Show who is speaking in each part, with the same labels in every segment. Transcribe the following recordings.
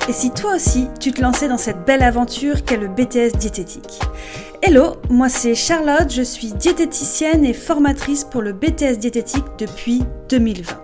Speaker 1: Et si toi aussi, tu te lançais dans cette belle aventure qu'est le BTS diététique? Hello, moi c'est Charlotte, je suis diététicienne et formatrice pour le BTS diététique depuis 2020.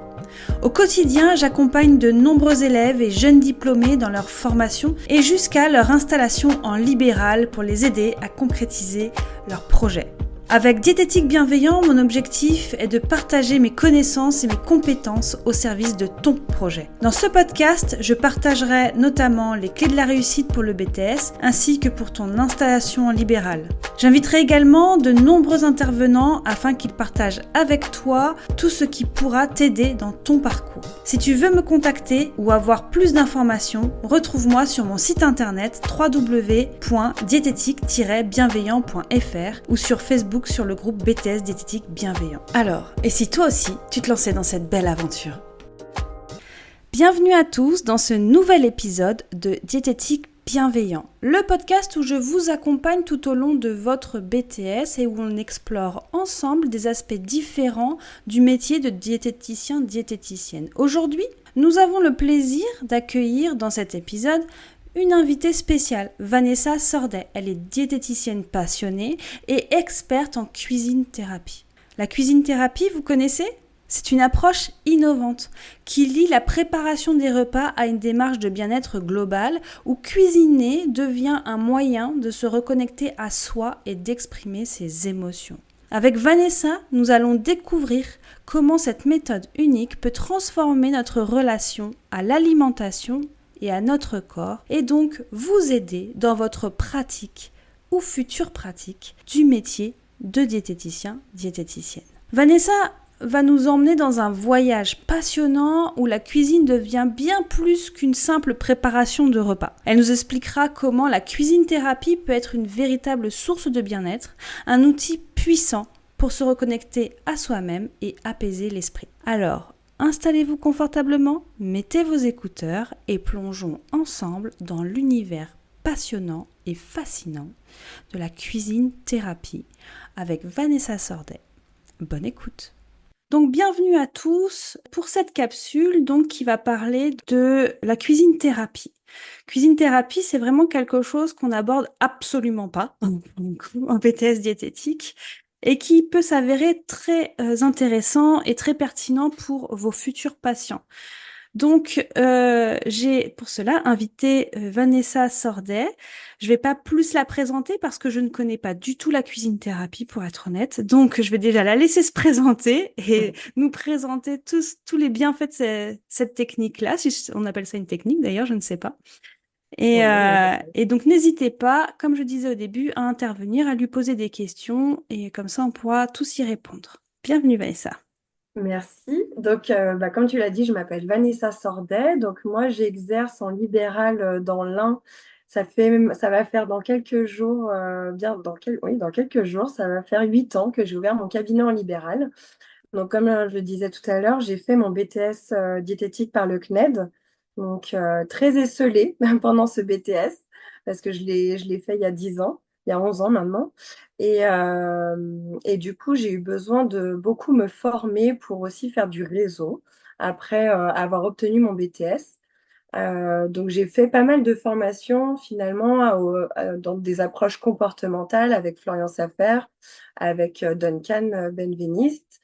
Speaker 1: Au quotidien, j'accompagne de nombreux élèves et jeunes diplômés dans leur formation et jusqu'à leur installation en libéral pour les aider à concrétiser leurs projets. Avec Diététique Bienveillant, mon objectif est de partager mes connaissances et mes compétences au service de ton projet. Dans ce podcast, je partagerai notamment les clés de la réussite pour le BTS ainsi que pour ton installation en libéral. J'inviterai également de nombreux intervenants afin qu'ils partagent avec toi tout ce qui pourra t'aider dans ton parcours. Si tu veux me contacter ou avoir plus d'informations, retrouve-moi sur mon site internet www.diététique-bienveillant.fr ou sur Facebook sur le groupe BTS Diététique Bienveillant. Alors, et si toi aussi, tu te lançais dans cette belle aventure? Bienvenue à tous dans ce nouvel épisode de Diététique Bienveillant, le podcast où je vous accompagne tout au long de votre BTS et où on explore ensemble des aspects différents du métier de diététicien-diététicienne. Aujourd'hui, nous avons le plaisir d'accueillir dans cet épisode une invitée spéciale, Vanessa Sordet. Elle est diététicienne passionnée et experte en cuisine thérapie. La cuisine thérapie, vous connaissez ? C'est une approche innovante qui lie la préparation des repas à une démarche de bien-être global où cuisiner devient un moyen de se reconnecter à soi et d'exprimer ses émotions. Avec Vanessa, nous allons découvrir comment cette méthode unique peut transformer notre relation à l'alimentation et à notre corps, et donc vous aider dans votre pratique ou future pratique du métier de diététicien-diététicienne. Vanessa va nous emmener dans un voyage passionnant où la cuisine devient bien plus qu'une simple préparation de repas. Elle nous expliquera comment la cuisine thérapie peut être une véritable source de bien-être, un outil puissant pour se reconnecter à soi-même et apaiser l'esprit. Alors, installez-vous confortablement, mettez vos écouteurs et plongeons ensemble dans l'univers passionnant et fascinant de la cuisine thérapie avec Vanessa Sordet. Bonne écoute. Donc bienvenue à tous pour cette capsule qui va parler de la cuisine thérapie. Cuisine thérapie, c'est vraiment quelque chose qu'on n'aborde absolument pas en BTS diététique et qui peut s'avérer très intéressant et très pertinent pour vos futurs patients. Donc, j'ai pour cela invité Vanessa Sordet. Je vais pas plus la présenter parce que je ne connais pas du tout la cuisine thérapie, pour être honnête. Donc, je vais déjà la laisser se présenter et nous présenter tous les bienfaits de cette technique-là. Si on appelle ça une technique, d'ailleurs, je ne sais pas. Et donc, n'hésitez pas, comme je disais au début, à intervenir, à lui poser des questions et comme ça, on pourra tous y répondre. Bienvenue, Vanessa.
Speaker 2: Merci. Donc, comme tu l'as dit, je m'appelle Vanessa Sordet. Donc, moi, j'exerce en libéral dans l'Ain. Ça va faire dans quelques jours, dans quelques jours, ça va faire 8 ans que j'ai ouvert mon cabinet en libéral. Donc, comme je le disais tout à l'heure, j'ai fait mon BTS diététique par le CNED. Donc, très esseulée pendant ce BTS parce que je l'ai fait il y a 10 ans, il y a 11 ans maintenant. Et du coup, j'ai eu besoin de beaucoup me former pour aussi faire du réseau après avoir obtenu mon BTS. Donc, j'ai fait pas mal de formations finalement dans des approches comportementales avec Florian Safer, avec Duncan Benveniste.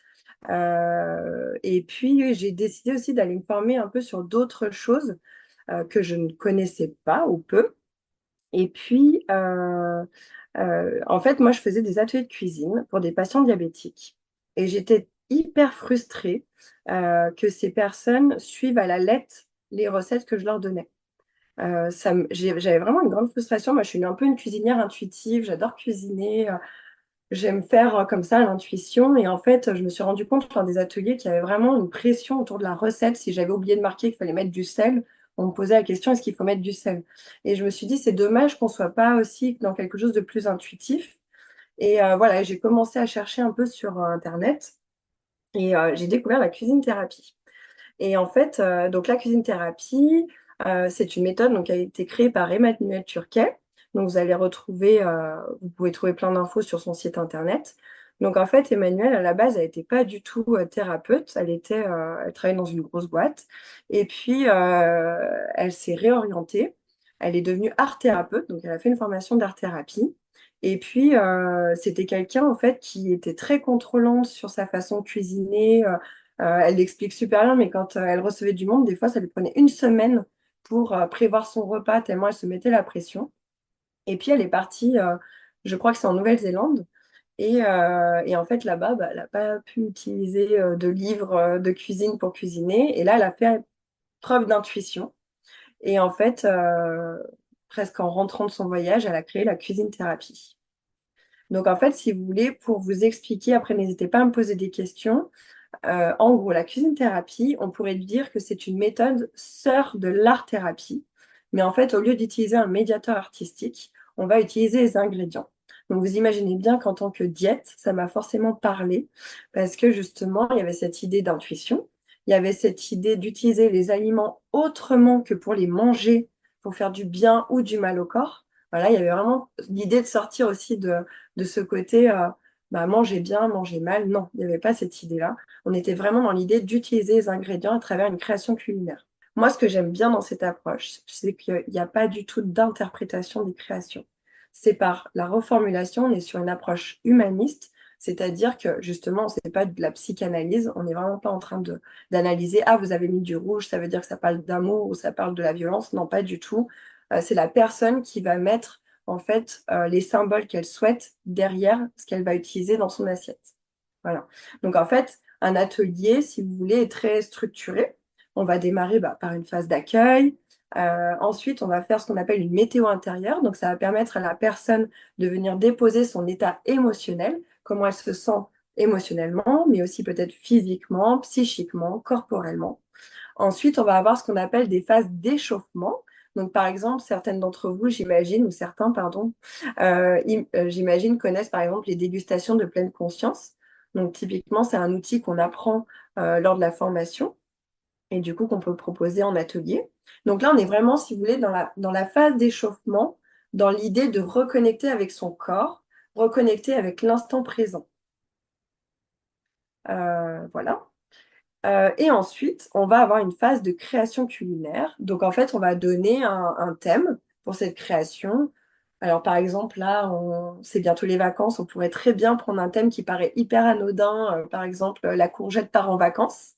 Speaker 2: Et puis, j'ai décidé aussi d'aller me former un peu sur d'autres choses que je ne connaissais pas ou peu. Et puis, en fait, moi, je faisais des ateliers de cuisine pour des patients diabétiques. Et j'étais hyper frustrée que ces personnes suivent à la lettre les recettes que je leur donnais. J'avais vraiment une grande frustration. Moi, je suis un peu une cuisinière intuitive. J'adore cuisiner. J'aime faire comme ça à l'intuition. Et en fait, je me suis rendu compte dans des ateliers qu'il y avait vraiment une pression autour de la recette. Si j'avais oublié de marquer qu'il fallait mettre du sel, on me posait la question, est-ce qu'il faut mettre du sel? Et je me suis dit, c'est dommage qu'on ne soit pas aussi dans quelque chose de plus intuitif. Et voilà, j'ai commencé à chercher un peu sur Internet et j'ai découvert la cuisine thérapie. Et en fait, donc la cuisine thérapie, c'est une méthode qui a été créée par Emmanuel Turquet. Donc vous pouvez trouver plein d'infos sur son site internet. Donc en fait, Emmanuelle, à la base, elle n'était pas du tout thérapeute, elle travaillait dans une grosse boîte. Et puis, elle s'est réorientée. Elle est devenue art thérapeute, donc elle a fait une formation d'art-thérapie. Et puis, c'était quelqu'un, en fait, qui était très contrôlante sur sa façon de cuisiner. Elle l'explique super bien, mais quand elle recevait du monde, des fois, ça lui prenait une semaine pour prévoir son repas, tellement elle se mettait la pression. Et puis, elle est partie, je crois que c'est en Nouvelle-Zélande. Et en fait, là-bas, bah, elle n'a pas pu utiliser de livres de cuisine pour cuisiner. Et là, elle a fait preuve d'intuition. Et en fait, presque en rentrant de son voyage, elle a créé la cuisine thérapie. Donc, en fait, si vous voulez, pour vous expliquer, après, n'hésitez pas à me poser des questions. En gros, la cuisine thérapie, on pourrait dire que c'est une méthode sœur de l'art-thérapie. Mais en fait, au lieu d'utiliser un médiateur artistique, on va utiliser les ingrédients. Donc, vous imaginez bien qu'en tant que diète, ça m'a forcément parlé parce que justement, il y avait cette idée d'intuition. Il y avait cette idée d'utiliser les aliments autrement que pour les manger, pour faire du bien ou du mal au corps. Voilà, il y avait vraiment l'idée de sortir aussi de ce côté bah, manger bien, manger mal. Non, il n'y avait pas cette idée-là. On était vraiment dans l'idée d'utiliser les ingrédients à travers une création culinaire. Moi, ce que j'aime bien dans cette approche, c'est qu'il n'y a pas du tout d'interprétation des créations. C'est par la reformulation, on est sur une approche humaniste, c'est-à-dire que justement, ce n'est pas de la psychanalyse, on n'est vraiment pas en train d'analyser, ah, vous avez mis du rouge, ça veut dire que ça parle d'amour ou ça parle de la violence. Non, pas du tout. C'est la personne qui va mettre en fait les symboles qu'elle souhaite derrière ce qu'elle va utiliser dans son assiette. Voilà. Donc en fait, un atelier, si vous voulez, est très structuré. On va démarrer par une phase d'accueil. Ensuite, on va faire ce qu'on appelle une météo intérieure. Donc ça va permettre à la personne de venir déposer son état émotionnel, comment elle se sent émotionnellement, mais aussi peut-être physiquement, psychiquement, corporellement. Ensuite, on va avoir ce qu'on appelle des phases d'échauffement. Donc, par exemple, certaines d'entre vous, j'imagine, ou certains, pardon, j'imagine, connaissent par exemple les dégustations de pleine conscience. Donc, typiquement, c'est un outil qu'on apprend lors de la formation et du coup qu'on peut proposer en atelier. Donc là, on est vraiment, si vous voulez, dans la phase d'échauffement, dans l'idée de reconnecter avec son corps, reconnecter avec l'instant présent. Voilà. Et ensuite, on va avoir une phase de création culinaire. Donc, en fait, on va donner un thème pour cette création. Alors, par exemple, là, c'est bientôt les vacances. On pourrait très bien prendre un thème qui paraît hyper anodin. Par exemple, la courgette part en vacances.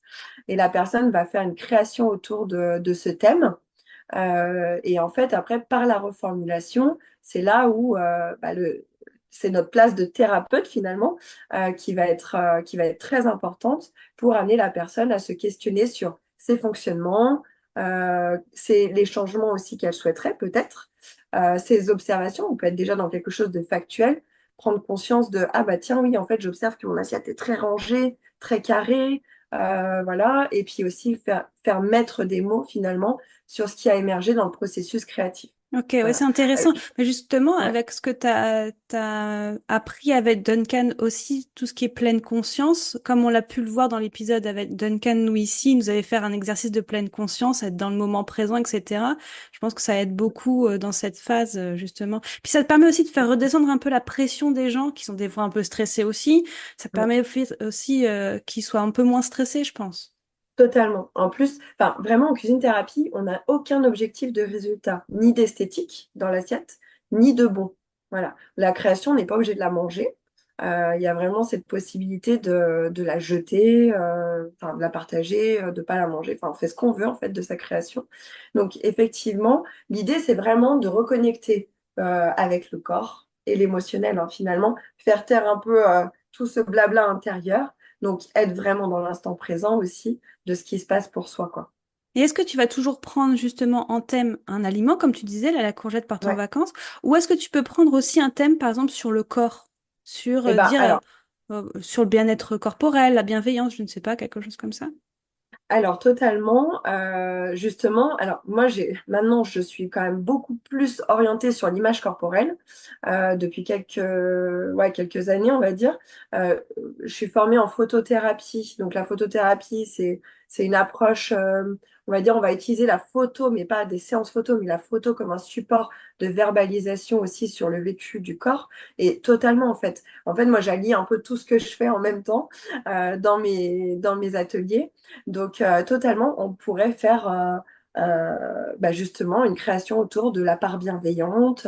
Speaker 2: Et la personne va faire une création autour de ce thème. Et en fait, après, par la reformulation, c'est là où c'est notre place de thérapeute finalement qui va être très importante pour amener la personne à se questionner sur ses fonctionnements, les changements aussi qu'elle souhaiterait peut-être, ses observations. On peut être déjà dans quelque chose de factuel, prendre conscience de ah bah tiens oui en fait j'observe que mon assiette est très rangée, très carrée, voilà, et puis aussi faire mettre des mots finalement sur ce qui a émergé dans le processus créatif.
Speaker 1: Ok, ouais,
Speaker 2: Voilà.
Speaker 1: c'est intéressant. Mais justement,
Speaker 2: Ouais.
Speaker 1: avec ce que tu as appris avec Duncan aussi, tout ce qui est pleine conscience, comme on l'a pu le voir dans l'épisode avec Duncan, nous ici, il nous avait fait un exercice de pleine conscience, être dans le moment présent, etc. Je pense que ça aide beaucoup dans cette phase, justement. Puis ça te permet aussi de faire redescendre un peu la pression des gens qui sont des fois un peu stressés aussi. Ça te
Speaker 2: Ouais.
Speaker 1: permet aussi qu'ils soient un peu moins stressés, je pense.
Speaker 2: Totalement. En plus, enfin, vraiment en cuisine thérapie, on n'a aucun objectif de résultat, ni d'esthétique dans l'assiette, ni de bon. Voilà. La création, on n'est pas obligé de la manger. Il y a vraiment cette possibilité de la jeter, enfin, de la partager, de ne pas la manger. Enfin, on fait ce qu'on veut en fait de sa création. Donc, effectivement, l'idée, c'est vraiment de reconnecter avec le corps et l'émotionnel, hein, finalement, faire taire un peu tout ce blabla intérieur. Donc, être vraiment dans l'instant présent aussi de ce qui se passe pour soi, quoi.
Speaker 1: Et est-ce que tu vas toujours prendre justement en thème un aliment, comme tu disais, là, la courgette part en
Speaker 2: Ouais.
Speaker 1: vacances, ou est-ce que tu peux prendre aussi un thème, par exemple, sur le corps, sur
Speaker 2: Et ben alors,
Speaker 1: sur le bien-être corporel, la bienveillance, je ne sais pas, quelque chose comme ça?
Speaker 2: Alors totalement, justement, alors moi maintenant je suis quand même beaucoup plus orientée sur l'image corporelle depuis quelques années on va dire. Euh, je suis formée en photothérapie, donc la photothérapie c'est une approche on va dire, on va utiliser la photo, mais pas des séances photo, mais la photo comme un support de verbalisation aussi sur le vécu du corps. Et totalement, en fait. En fait, moi, j'allie un peu tout ce que je fais en même temps dans mes ateliers. Donc, totalement, on pourrait faire justement une création autour de la part bienveillante.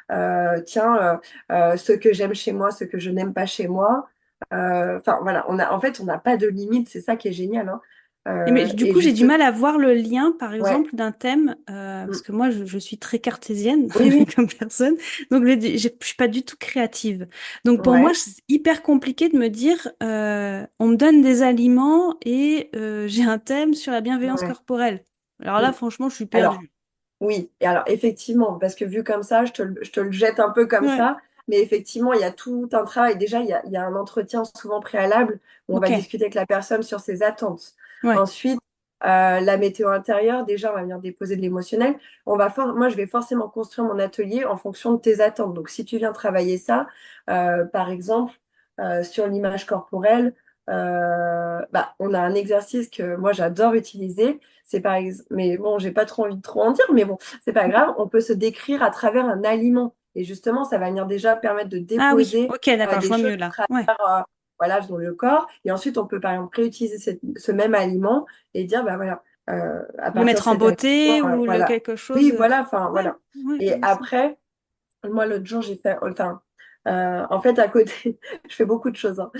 Speaker 2: Tiens, ce que j'aime chez moi, ce que je n'aime pas chez moi. Enfin, voilà, en fait, on n'a pas de limite, c'est ça qui est génial, hein.
Speaker 1: Mais du
Speaker 2: Et
Speaker 1: coup, j'ai du
Speaker 2: juste,
Speaker 1: mal à voir le lien, par
Speaker 2: ouais,
Speaker 1: exemple, d'un thème, parce
Speaker 2: mm,
Speaker 1: que moi, je suis très cartésienne
Speaker 2: oui, oui,
Speaker 1: comme personne, donc je suis pas du tout créative. Donc pour moi,
Speaker 2: ouais,
Speaker 1: c'est hyper compliqué de me dire, on me donne des aliments et j'ai un thème sur la bienveillance
Speaker 2: ouais.
Speaker 1: corporelle. Alors là,
Speaker 2: Mm.
Speaker 1: franchement, je suis
Speaker 2: Alors,
Speaker 1: perdue.
Speaker 2: oui, et alors effectivement, parce que vu comme ça, je te le jette un peu comme
Speaker 1: Ouais,
Speaker 2: ça, mais effectivement, il y a tout un travail. Déjà, il y a un entretien souvent préalable où on va
Speaker 1: ok,
Speaker 2: discuter avec la personne sur ses attentes.
Speaker 1: ouais.
Speaker 2: Ensuite, la météo intérieure, déjà, on va venir déposer de l'émotionnel. Moi, je vais forcément construire mon atelier en fonction de tes attentes. Donc, si tu viens travailler ça, par exemple, sur l'image corporelle, on a un exercice que moi, j'adore utiliser. C'est par exemple, mais bon, j'ai pas trop envie de trop en dire, mais bon, c'est pas grave. On peut se décrire à travers un aliment. Et justement, ça va venir déjà permettre de
Speaker 1: Ah oui,
Speaker 2: déposer
Speaker 1: ok, d'accord, je
Speaker 2: des
Speaker 1: vois
Speaker 2: choses
Speaker 1: mieux là.
Speaker 2: à
Speaker 1: Ouais.
Speaker 2: travers, voilà, dans le corps. Et ensuite, on peut par exemple réutiliser ce même aliment et dire, bah voilà, à
Speaker 1: Le
Speaker 2: partir de
Speaker 1: mettre en
Speaker 2: cet aliment,
Speaker 1: beauté ou le
Speaker 2: voilà.
Speaker 1: quelque chose.
Speaker 2: Oui, voilà, enfin,
Speaker 1: Ouais,
Speaker 2: voilà.
Speaker 1: ouais,
Speaker 2: Et
Speaker 1: aussi.
Speaker 2: après, moi, l'autre jour, j'ai fait, enfin, en fait, à côté, je fais beaucoup de choses, hein.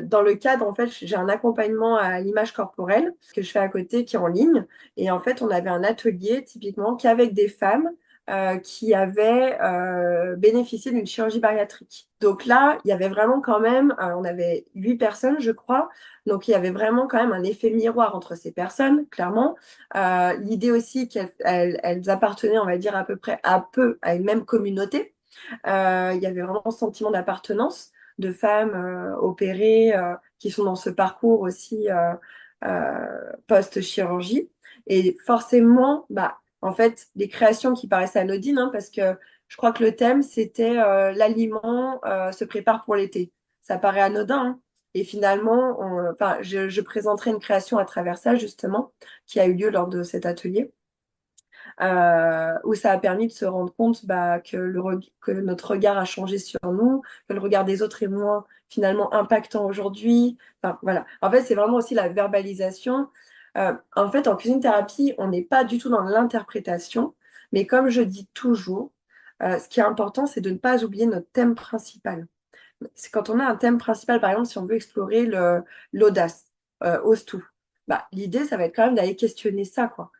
Speaker 2: Dans le cadre, en fait, j'ai un accompagnement à l'image corporelle que je fais à côté qui est en ligne. Et en fait, on avait un atelier typiquement qu'avec des femmes qui avaient bénéficié d'une chirurgie bariatrique. Donc là, il y avait vraiment quand même, on avait 8 personnes, je crois. Donc il y avait vraiment quand même un effet miroir entre ces personnes, clairement. L'idée aussi elles appartenaient, on va dire, à peu près à peu à une même communauté. Il y avait vraiment un sentiment d'appartenance de femmes opérées qui sont dans ce parcours aussi post-chirurgie. Et forcément, en fait, des créations qui paraissent anodines, hein, parce que je crois que le thème, c'était l'aliment se prépare pour l'été. Ça paraît anodin, hein. Et finalement, je présenterai une création à travers ça, justement, qui a eu lieu lors de cet atelier où ça a permis de se rendre compte que notre regard a changé sur nous, que le regard des autres est moins finalement impactant aujourd'hui. Enfin, voilà. En fait, c'est vraiment aussi la verbalisation. En fait, en cuisine thérapie, on n'est pas du tout dans l'interprétation, mais comme je dis toujours, ce qui est important, c'est de ne pas oublier notre thème principal. C'est quand on a un thème principal, par exemple, si on veut explorer l'audace, ose tout, l'idée, ça va être quand même d'aller questionner ça, quoi.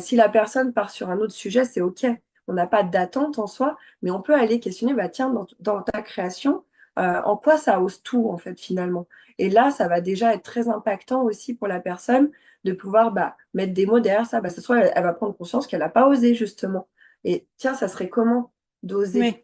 Speaker 2: Si la personne part sur un autre sujet, c'est OK. On n'a pas d'attente en soi, mais on peut aller questionner, tiens, dans ta création, en quoi ça ose tout, en fait, finalement. Et là, ça va déjà être très impactant aussi pour la personne de pouvoir mettre des mots derrière ça. Ce soit elle va prendre conscience qu'elle n'a pas osé, justement. Et tiens, ça serait comment d'oser?
Speaker 1: Oui.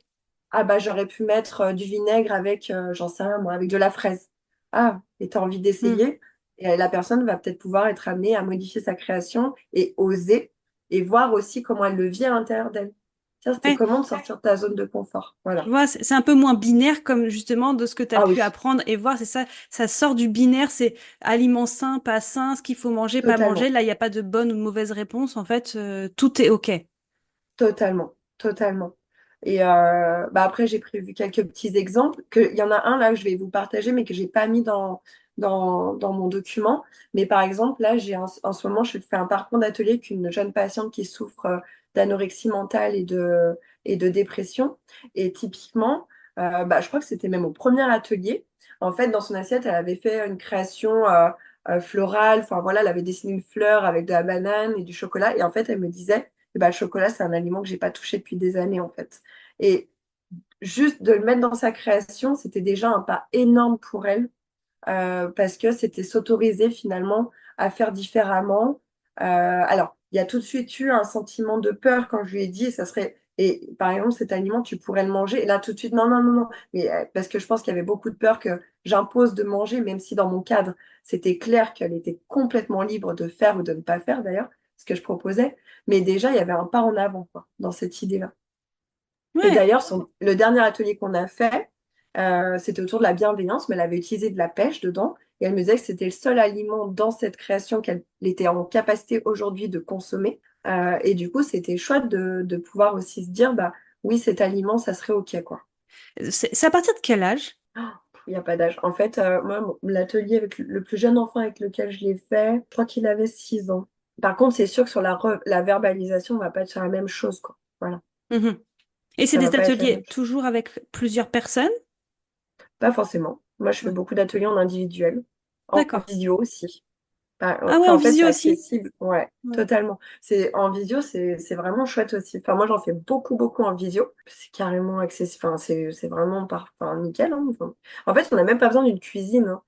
Speaker 2: Ah j'aurais pu mettre du vinaigre avec, j'en sais rien moi, avec de la fraise. Ah, et tu as envie
Speaker 1: Hmm.
Speaker 2: d'essayer? Et la personne va peut-être pouvoir être amenée à modifier sa création et oser et voir aussi comment elle le vit à l'intérieur d'elle. Tiens, c'était
Speaker 1: Ouais.
Speaker 2: comment de sortir de ta zone de confort?
Speaker 1: Tu
Speaker 2: Voilà.
Speaker 1: vois, c'est un peu moins binaire comme justement de ce que tu as
Speaker 2: Ah
Speaker 1: pu
Speaker 2: oui,
Speaker 1: apprendre et voir, c'est ça, ça sort du binaire, c'est aliments sains, pas sains, ce qu'il faut manger, pas manger.
Speaker 2: totalement,
Speaker 1: Là, il n'y a pas de bonne ou de mauvaise réponse. En fait, tout est OK.
Speaker 2: totalement, totalement. Et après, j'ai prévu quelques petits exemples. Il y en a un là que je vais vous partager, mais que j'ai pas mis dans mon document. Mais par exemple, là, en ce moment, je fais un parcours d'atelier avec une jeune patiente qui souffre d'anorexie mentale et de dépression. Et typiquement, je crois que c'était même au premier atelier. En fait, dans son assiette, elle avait fait une création florale. Enfin voilà, elle avait dessiné une fleur avec de la banane et du chocolat. Et en fait, elle me disait, le chocolat, c'est un aliment que j'ai pas touché depuis des années, en fait. Et juste de le mettre dans sa création, c'était déjà un pas énorme pour elle, parce que c'était s'autoriser finalement à faire différemment. Alors, il y a tout de suite eu un sentiment de peur quand je lui ai dit, ça serait, et par exemple, cet aliment, tu pourrais le manger. Et là, tout de suite, non, non, non, non. Mais parce que je pense qu'il y avait beaucoup de peur que j'impose de manger, même si dans mon cadre, c'était clair qu'elle était complètement libre de faire ou de ne pas faire d'ailleurs, ce que je proposais. Mais déjà, il y avait un pas en avant, quoi, dans cette idée-là. Et
Speaker 1: Ouais.
Speaker 2: d'ailleurs, le dernier atelier qu'on a fait, C'était autour de la bienveillance, mais elle avait utilisé de la pêche dedans. Et elle me disait que c'était le seul aliment dans cette création qu'elle était en capacité aujourd'hui de consommer. Et du coup, c'était chouette de pouvoir aussi se dire, bah oui, cet aliment, ça serait OK, quoi.
Speaker 1: C'est à partir de quel âge?
Speaker 2: Il n'y a pas d'âge. En fait, moi, l'atelier avec le plus jeune enfant avec lequel je l'ai fait, je crois qu'il avait 6 ans. Par contre, c'est sûr que sur la verbalisation, on va pas être sur la même chose, quoi. Voilà.
Speaker 1: Mhm. Et c'est
Speaker 2: Ça va
Speaker 1: des
Speaker 2: pas être la même
Speaker 1: ateliers
Speaker 2: chose.
Speaker 1: toujours avec plusieurs personnes?
Speaker 2: Pas forcément. Moi, je fais
Speaker 1: Ouais.
Speaker 2: beaucoup d'ateliers en individuel, en
Speaker 1: D'accord.
Speaker 2: visio aussi.
Speaker 1: Ah ouais,
Speaker 2: Enfin,
Speaker 1: en
Speaker 2: en fait, c'est
Speaker 1: visio aussi?
Speaker 2: accessible. Ouais,
Speaker 1: Ouais.
Speaker 2: totalement. En visio, c'est vraiment chouette aussi. Enfin, moi, j'en fais beaucoup, beaucoup en visio. C'est carrément accessible. Enfin, c'est vraiment enfin, nickel, hein. Enfin, en fait, on n'a même pas besoin d'une cuisine, hein.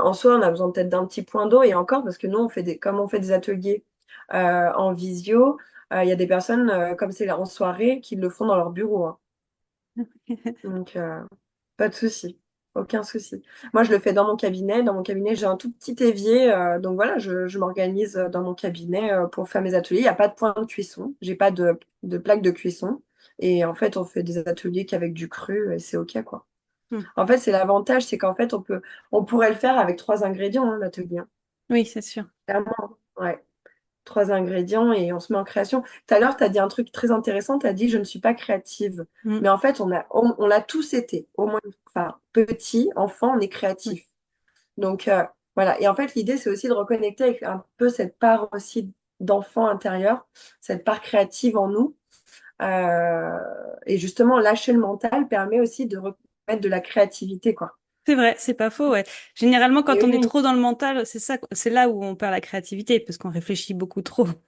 Speaker 2: En soi, on a besoin peut-être d'un petit point d'eau et encore, parce que nous, comme on fait des ateliers en visio, il y a des personnes, comme c'est en soirée, qui le font dans leur bureau, hein. Donc, pas de souci, aucun souci. Moi, je le fais dans mon cabinet. Dans mon cabinet, j'ai un tout petit évier. Donc voilà, je m'organise dans mon cabinet pour faire mes ateliers. Il n'y a pas de point de cuisson. J'ai pas de plaque de cuisson. Et en fait, on fait des ateliers qu'avec du cru et c'est OK, quoi.
Speaker 1: Hmm.
Speaker 2: En fait, c'est l'avantage, c'est qu'en fait, on pourrait le faire avec 3 ingrédients, hein, l'atelier, hein.
Speaker 1: Oui, c'est sûr.
Speaker 2: Clairement, ouais. 3 ingrédients et on se met en création. Tout à l'heure, tu as dit un truc très intéressant, tu as dit je ne suis pas créative.
Speaker 1: Hmm.
Speaker 2: Mais en fait, on l'a tous été, au moins, enfin, petit, enfant, on est
Speaker 1: Oui.
Speaker 2: créatif. Donc voilà, et en fait, l'idée, c'est aussi de reconnecter avec un peu cette part aussi d'enfant intérieur, cette part créative en nous. Euh, et justement, lâcher le mental permet aussi de remettre de la créativité, quoi.
Speaker 1: C'est vrai, c'est pas faux, ouais. Généralement,
Speaker 2: Et
Speaker 1: quand on est
Speaker 2: oui,
Speaker 1: trop dans le mental, c'est ça, c'est là où on perd la créativité, parce qu'on réfléchit beaucoup trop, en effet.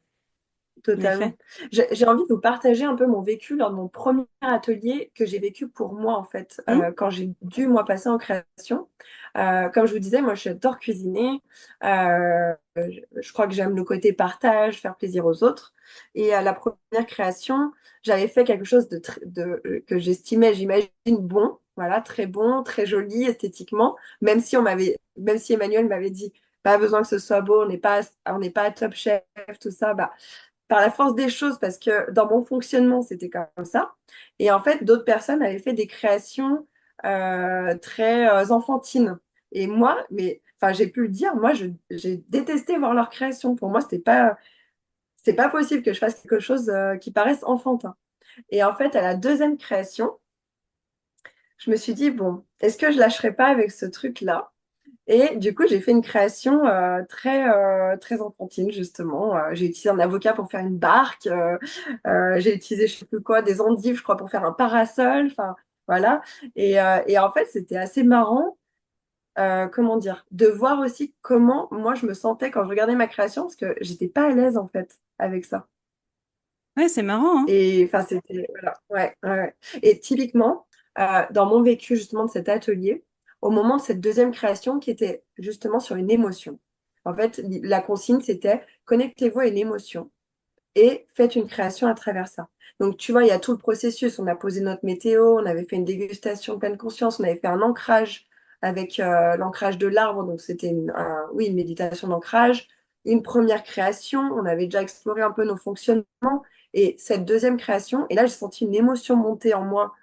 Speaker 2: totalement. J'ai envie de vous partager un peu mon vécu lors de mon premier atelier que j'ai vécu pour moi, en fait,
Speaker 1: Hmm.
Speaker 2: quand j'ai dû, moi, passer en création. Comme je vous disais, moi, j'adore cuisiner. Je crois que j'aime le côté partage, faire plaisir aux autres. Et à la première création, j'avais fait quelque chose que j'estimais, j'imagine, bon. Voilà, très bon, très joli esthétiquement. Même si Emmanuel m'avait dit, pas besoin que ce soit beau, on n'est pas à Top Chef, tout ça. Bah, par la force des choses, parce que dans mon fonctionnement, c'était comme ça. Et en fait, d'autres personnes avaient fait des créations très enfantines. Et moi, mais enfin, j'ai pu le dire, moi, j'ai détesté voir leurs créations. Pour moi, c'était pas possible que je fasse quelque chose qui paraisse enfantin. Et en fait, à la deuxième création, je me suis dit, bon, est-ce que je lâcherai pas avec ce truc-là? Et du coup, j'ai fait une création très enfantine, justement. J'ai utilisé un avocat pour faire une barque. J'ai utilisé, je sais plus quoi, des endives, je crois, pour faire un parasol. Enfin, voilà. Et en fait, c'était assez marrant, comment dire, de voir aussi comment moi je me sentais quand je regardais ma création, parce que j'étais pas à l'aise, en fait, avec ça.
Speaker 1: Ouais, c'est marrant, hein.
Speaker 2: Et enfin, c'était. Voilà. Ouais, ouais, ouais. Et typiquement, dans mon vécu justement de cet atelier, au moment de cette deuxième création qui était justement sur une émotion, en fait, la consigne, c'était connectez-vous à une émotion et faites une création à travers ça. Donc, tu vois, il y a tout le processus. On a posé notre météo, on avait fait une dégustation pleine conscience, on avait fait un ancrage avec l'ancrage de l'arbre. Donc, c'était oui, une méditation d'ancrage. Une première création, on avait déjà exploré un peu nos fonctionnements. Et cette deuxième création, et là, j'ai senti une émotion monter en moi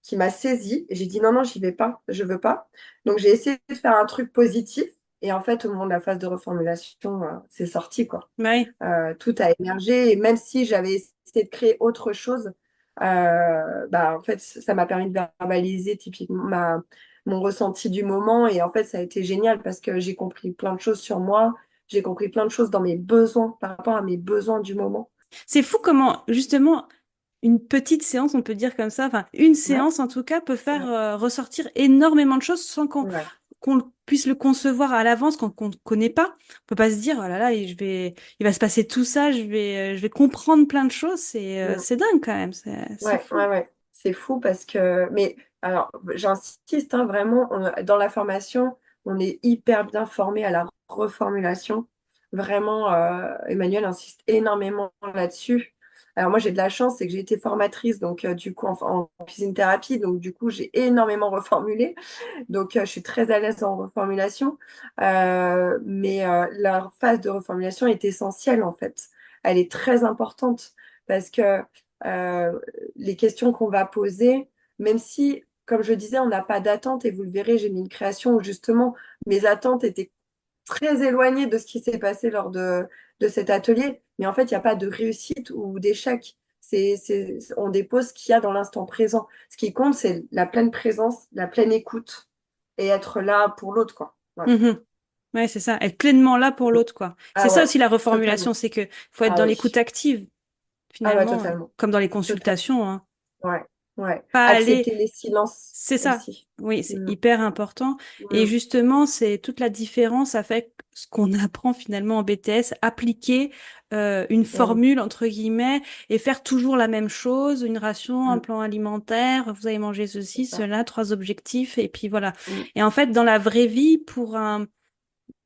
Speaker 2: qui m'a saisie. Et j'ai dit non, non, j'y vais pas, je veux pas. Donc, j'ai essayé de faire un truc positif. Et en fait, au moment de la phase de reformulation, c'est sorti, quoi.
Speaker 1: Bah oui.
Speaker 2: Tout a émergé. Et même si j'avais essayé de créer autre chose, bah, en fait, ça m'a permis de verbaliser typiquement mon ressenti du moment. Et en fait, ça a été génial parce que j'ai compris plein de choses sur moi. J'ai compris plein de choses dans mes besoins, par rapport à mes besoins du moment.
Speaker 1: C'est fou comment, justement, une petite séance, on peut dire comme ça, enfin, une
Speaker 2: Ouais,
Speaker 1: séance en tout cas, peut faire
Speaker 2: ouais,
Speaker 1: ressortir énormément de choses sans
Speaker 2: ouais,
Speaker 1: qu'on puisse le concevoir à l'avance, qu'on ne connaît pas. On peut pas se dire, oh là là, il va se passer tout ça, je vais comprendre plein de choses.
Speaker 2: mm,
Speaker 1: C'est dingue quand même, c'est
Speaker 2: ouais,
Speaker 1: fou.
Speaker 2: ouais, ouais. C'est fou parce que, mais alors, j'insiste, hein, vraiment, dans la formation, on est hyper bien formé à la reformulation. Vraiment, Emmanuel insiste énormément là-dessus. Alors moi, j'ai de la chance, c'est que j'ai été formatrice, donc du coup, en cuisine thérapie, donc du coup, j'ai énormément reformulé. Donc, je suis très à l'aise en reformulation. Mais la phase de reformulation est essentielle, en fait. Elle est très importante parce que euh, les questions qu'on va poser, même si, comme je disais, on n'a pas d'attente et vous le verrez, j'ai mis une création où justement mes attentes étaient très éloignées de ce qui s'est passé lors de cet atelier. Mais en fait, il n'y a pas de réussite ou d'échec. On dépose ce qu'il y a dans l'instant présent. Ce qui compte, c'est la pleine présence, la pleine écoute et être là pour l'autre, quoi. Voilà.
Speaker 1: Mhm. Ouais, c'est ça, être pleinement là pour l'autre, quoi. C'est
Speaker 2: Ah
Speaker 1: ça
Speaker 2: ouais,
Speaker 1: aussi la reformulation,
Speaker 2: totalement.
Speaker 1: c'est que faut être
Speaker 2: Ah
Speaker 1: dans l'écoute
Speaker 2: oui.
Speaker 1: active,
Speaker 2: Ah ouais,
Speaker 1: finalement,
Speaker 2: totalement.
Speaker 1: comme dans les
Speaker 2: Totalement.
Speaker 1: consultations, hein.
Speaker 2: Ouais, ouais.
Speaker 1: Pas aller.
Speaker 2: Accepter les silences
Speaker 1: C'est ça.
Speaker 2: aussi.
Speaker 1: Oui, c'est
Speaker 2: Mm,
Speaker 1: hyper important. Et
Speaker 2: mm,
Speaker 1: justement, c'est toute la différence avec ce qu'on apprend finalement en BTS, appliquer une
Speaker 2: mm,
Speaker 1: formule entre guillemets et faire toujours la même chose, une ration, un
Speaker 2: mm.
Speaker 1: plan alimentaire, vous allez manger
Speaker 2: C'est
Speaker 1: ceci,
Speaker 2: ça.
Speaker 1: cela, trois objectifs, et puis voilà.
Speaker 2: Mm.
Speaker 1: Et en fait, dans la vraie vie,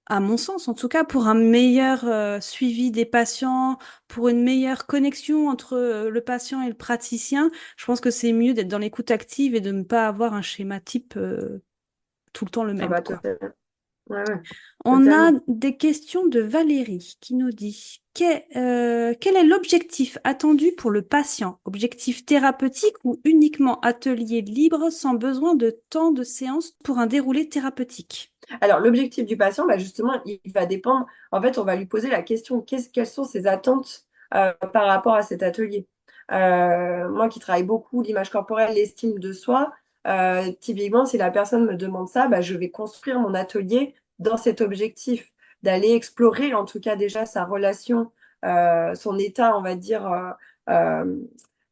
Speaker 1: à mon sens, en tout cas, pour un meilleur suivi des patients, pour une meilleure connexion entre le patient et le praticien, je pense que c'est mieux d'être dans l'écoute active et de ne pas avoir un schéma type tout le temps le
Speaker 2: Ah
Speaker 1: même,
Speaker 2: bah
Speaker 1: quoi.
Speaker 2: totalement. Ouais, ouais,
Speaker 1: On a
Speaker 2: totalement.
Speaker 1: des questions de Valérie qui nous dit quel est l'objectif attendu pour le patient? Objectif thérapeutique ou uniquement atelier libre sans besoin de temps de séance pour un déroulé thérapeutique?
Speaker 2: Alors, l'objectif du patient, bah, justement, il va dépendre. En fait, on va lui poser la question, quelles sont ses attentes par rapport à cet atelier? Moi qui travaille beaucoup l'image corporelle, l'estime de soi, typiquement, si la personne me demande ça, bah, je vais construire mon atelier dans cet objectif, d'aller explorer en tout cas déjà sa relation, son état, on va dire, euh,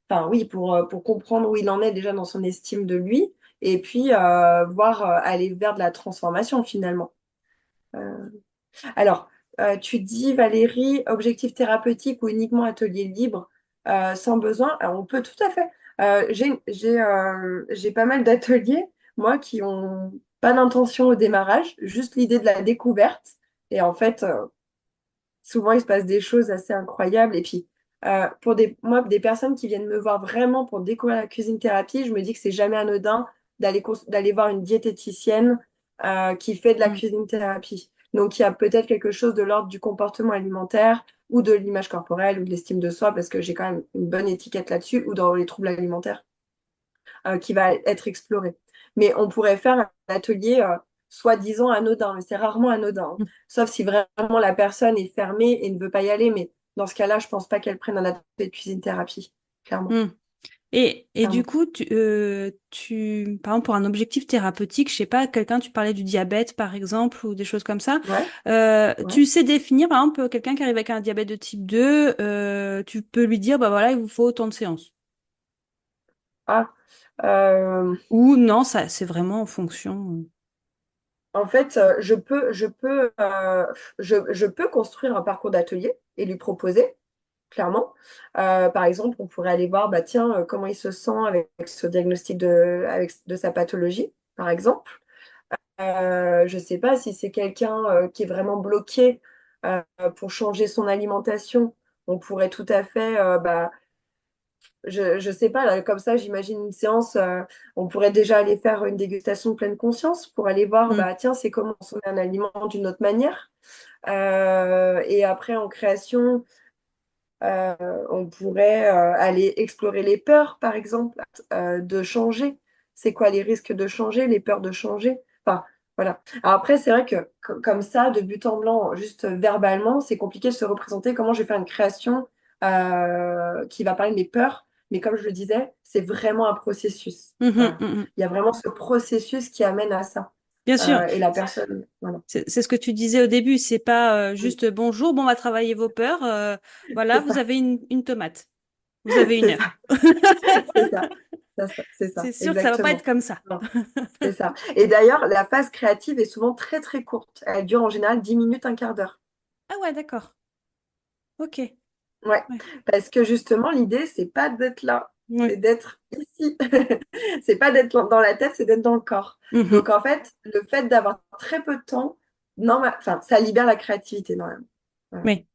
Speaker 2: enfin oui, pour comprendre où il en est déjà dans son estime de lui et puis voir aller vers de la transformation finalement. Euh, alors, tu dis, Valérie, objectif thérapeutique ou uniquement atelier libre sans besoin. Alors, on peut tout à fait. J'ai pas mal d'ateliers, moi, qui ont pas d'intention au démarrage, juste l'idée de la découverte. Et en fait, souvent, il se passe des choses assez incroyables. Et puis, moi, des personnes qui viennent me voir vraiment pour découvrir la cuisine thérapie, je me dis que c'est jamais anodin d'aller voir une diététicienne qui fait de la
Speaker 1: Mm.
Speaker 2: cuisine thérapie. Donc, il y a peut-être quelque chose de l'ordre du comportement alimentaire ou de l'image corporelle ou de l'estime de soi, parce que j'ai quand même une bonne étiquette là-dessus, ou dans les troubles alimentaires qui va être exploré. Mais on pourrait faire un atelier soi-disant anodin, mais c'est rarement anodin, hein. Sauf si vraiment la personne est fermée et ne veut pas y aller. Mais dans ce cas-là, je pense pas qu'elle prenne un atelier de cuisine thérapie, clairement.
Speaker 1: Mm. Et du
Speaker 2: Clairement.
Speaker 1: coup, par exemple, pour un objectif thérapeutique, je sais pas, quelqu'un, tu parlais du diabète, par exemple, ou des choses comme ça,
Speaker 2: Ouais, ouais.
Speaker 1: tu sais définir, par exemple, quelqu'un qui arrive avec un diabète de type 2, tu peux lui dire, bah voilà, il vous faut autant de séances.
Speaker 2: Ah, euh,
Speaker 1: Ou non, ça, c'est vraiment en fonction.
Speaker 2: en fait, je peux construire un parcours d'atelier et lui proposer, clairement. Par exemple, on pourrait aller voir, bah, tiens, comment il se sent avec ce diagnostic de sa pathologie, par exemple. Je ne sais pas si c'est quelqu'un qui est vraiment bloqué euh, pour changer son alimentation. On pourrait tout à fait, bah, je sais pas, là, comme ça, j'imagine une séance, on pourrait déjà aller faire une dégustation de pleine conscience pour aller voir,
Speaker 1: Mm.
Speaker 2: bah, tiens, c'est comment consommer un aliment d'une autre manière. Et après, en création, euh, on pourrait aller explorer les peurs, par exemple, de changer. C'est quoi les risques de changer, les peurs de changer? Enfin, voilà. Alors après, c'est vrai que comme ça, de but en blanc, juste verbalement, c'est compliqué de se représenter comment je vais faire une création qui va parler de mes peurs. Mais comme je le disais, c'est vraiment un processus.
Speaker 1: Mhm,
Speaker 2: Voilà.
Speaker 1: mhm.
Speaker 2: Il y a vraiment ce processus qui amène à ça.
Speaker 1: Bien sûr,
Speaker 2: Et la personne, voilà.
Speaker 1: c'est ce que tu disais au début, c'est pas
Speaker 2: Mm.
Speaker 1: juste bonjour, bon, on va travailler vos peurs, voilà,
Speaker 2: C'est
Speaker 1: vous
Speaker 2: ça,
Speaker 1: avez une tomate, vous avez une
Speaker 2: c'est
Speaker 1: heure.
Speaker 2: ça, c'est ça, c'est
Speaker 1: C'est
Speaker 2: ça,
Speaker 1: sûr que ça va pas être
Speaker 2: exactement.
Speaker 1: comme ça.
Speaker 2: Non. C'est ça. Et d'ailleurs, la phase créative est souvent très très courte. Elle dure en général 10 minutes, un quart d'heure.
Speaker 1: Ah ouais, d'accord. Ok.
Speaker 2: Ouais.
Speaker 1: Ouais.
Speaker 2: Parce que justement, l'idée, c'est pas d'être là, c'est
Speaker 1: Ouais.
Speaker 2: d'être ici. C'est pas d'être dans la tête, c'est d'être dans le corps. Donc
Speaker 1: Mhm.
Speaker 2: en fait, le fait d'avoir très peu de temps, enfin, ça libère la créativité normalement. Voilà.
Speaker 1: Oui.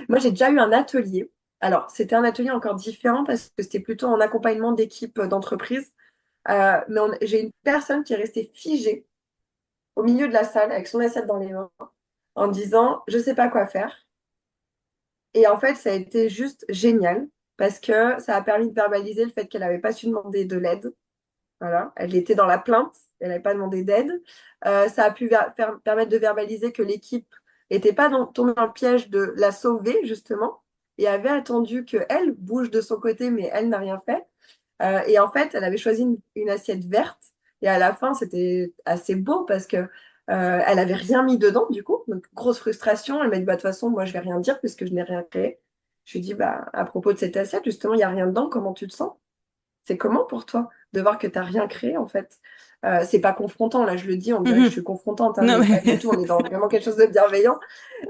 Speaker 2: Moi, j'ai déjà eu un atelier. Alors, c'était un atelier encore différent parce que c'était plutôt en accompagnement d'équipe d'entreprise. Mais j'ai une personne qui est restée figée au milieu de la salle avec son assiette dans les mains en disant je sais pas quoi faire. Et en fait, ça a été juste génial parce que ça a permis de verbaliser le fait qu'elle n'avait pas su demander de l'aide. Voilà, elle était dans la plainte, elle n'avait pas demandé d'aide. Ça a pu permettre de verbaliser que l'équipe n'était pas tombée dans le piège de la sauver, justement, et avait attendu qu'elle bouge de son côté, mais elle n'a rien fait. Et en fait, elle avait choisi une assiette verte. Et à la fin, c'était assez beau parce que elle avait rien mis dedans, du coup. Donc, grosse frustration. Elle m'a dit, bah, de toute façon, moi, je vais rien dire puisque je n'ai rien créé. Je lui ai dit, bah, à propos de cette assiette, justement, il n'y a rien dedans. Comment tu te sens? C'est comment pour toi de voir que tu n'as rien créé, en fait? C'est pas confrontant, là, je le dis, on dirait que je
Speaker 1: Mhm.
Speaker 2: suis confrontante, hein,
Speaker 1: Non,
Speaker 2: mais pas
Speaker 1: mais
Speaker 2: du tout. On est dans vraiment quelque chose de bienveillant.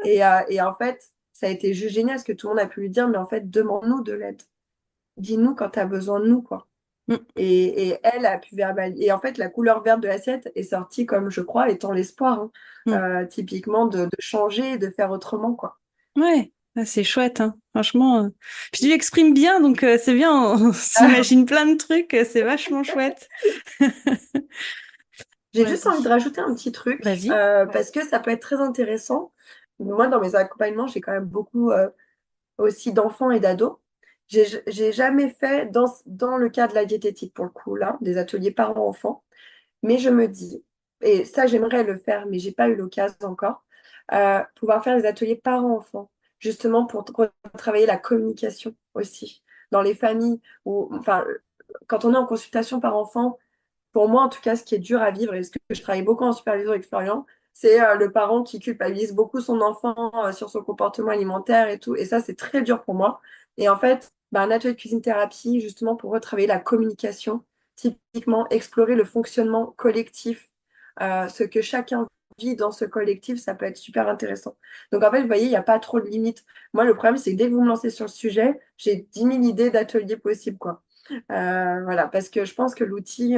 Speaker 2: Et en fait, ça a été juste génial parce que tout le monde a pu lui dire, mais en fait, demande-nous de l'aide. Dis-nous quand tu as besoin de nous, quoi.
Speaker 1: Mm,
Speaker 2: Et elle a pu verbaliser. Et en fait, la couleur verte de l'assiette est sortie comme, je crois, étant l'espoir, hein.
Speaker 1: mm.
Speaker 2: Typiquement de changer, de faire autrement, quoi.
Speaker 1: Ouais, ah, c'est chouette, hein. Franchement. Puis tu l'exprimes bien, donc c'est bien, on
Speaker 2: Ah,
Speaker 1: s'imagine plein de trucs, c'est vachement chouette.
Speaker 2: j'ai juste envie de
Speaker 1: Vas-y.
Speaker 2: rajouter un petit truc
Speaker 1: Vas-y.
Speaker 2: parce que ça peut être très intéressant. Moi, dans mes accompagnements, j'ai quand même beaucoup aussi d'enfants et d'ados. J'ai jamais fait dans le cas de la diététique, pour le coup, là, des ateliers parents-enfants. Mais je me dis, et ça j'aimerais le faire, mais j'ai pas eu l'occasion encore, pouvoir faire des ateliers parents-enfants, justement pour travailler la communication aussi dans les familles ou enfin quand on est en consultation par enfant, pour moi en tout cas, ce qui est dur à vivre et ce que je travaille beaucoup en supervision expérience, c'est le parent qui culpabilise beaucoup son enfant sur son comportement alimentaire et tout. Et ça, c'est très dur pour moi. Et en fait, bah, un atelier de cuisine thérapie, justement pour retravailler la communication, typiquement explorer le fonctionnement collectif, ce que chacun vit dans ce collectif, ça peut être super intéressant. Donc en fait, vous voyez, il n'y a pas trop de limites. Moi, le problème, c'est que dès que vous me lancez sur le sujet, j'ai 10 000 idées d'ateliers possibles, quoi. Voilà, parce que je pense que l'outil,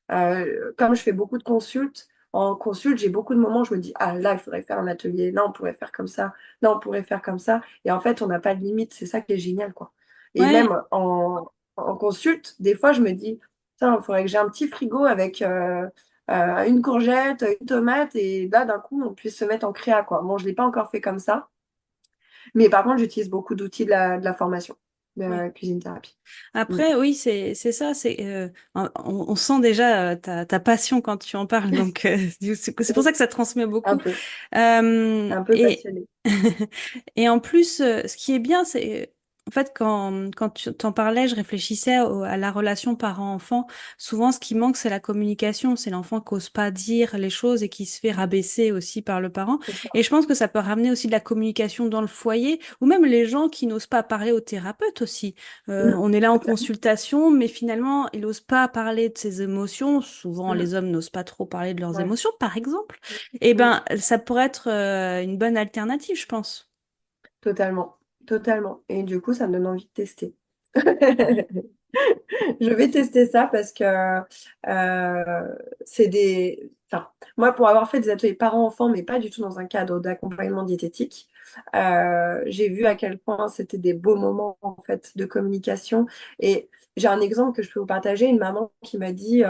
Speaker 2: comme je fais beaucoup de consultes, en consulte, j'ai beaucoup de moments où je me dis, ah là, il faudrait faire un atelier, là, on pourrait faire comme ça, là, on pourrait faire comme ça. Et en fait, on n'a pas de limite, c'est ça qui est génial, quoi. Et
Speaker 1: Ouais,
Speaker 2: même en consulte, des fois, je me dis, il faudrait que j'ai un petit frigo avec une courgette, une tomate, et là, d'un coup, on puisse se mettre en créa, quoi. Bon, je ne l'ai pas encore fait comme ça, mais par contre, j'utilise beaucoup d'outils de la formation de
Speaker 1: ouais.
Speaker 2: cuisine thérapie. Mm.
Speaker 1: Après, oui, c'est ça. On sent déjà ta passion quand tu en parles. Donc, c'est pour ça que ça transmet
Speaker 2: Un
Speaker 1: beaucoup.
Speaker 2: peu,
Speaker 1: Euh,
Speaker 2: un peu
Speaker 1: et,
Speaker 2: passionnée.
Speaker 1: et en plus, ce qui est bien, c'est en fait quand tu t'en parlais, je réfléchissais à la relation parent-enfant. Souvent, ce qui manque, c'est la communication. C'est l'enfant qui n'ose pas dire les choses et qui se fait rabaisser aussi par le parent.
Speaker 2: C'est ça.
Speaker 1: Et je pense que ça peut ramener aussi de la communication dans le foyer, ou même les gens qui n'osent pas parler au thérapeute aussi.
Speaker 2: Mm.
Speaker 1: On est là en
Speaker 2: Totalement.
Speaker 1: consultation, mais finalement, il n'ose pas parler de ses émotions. Souvent,
Speaker 2: Mm.
Speaker 1: les hommes n'osent pas trop parler de leurs
Speaker 2: Ouais.
Speaker 1: émotions, par exemple. Eh
Speaker 2: Mm.
Speaker 1: ben, ça pourrait être une bonne alternative, je pense.
Speaker 2: Totalement. Totalement. Et du coup, ça me donne envie de tester. Je vais tester ça parce que c'est des. Enfin, moi, pour avoir fait des ateliers parents-enfants, mais pas du tout dans un cadre d'accompagnement diététique, j'ai vu à quel point c'était des beaux moments en fait de communication. Et j'ai un exemple que je peux vous partager. Une maman qui m'a dit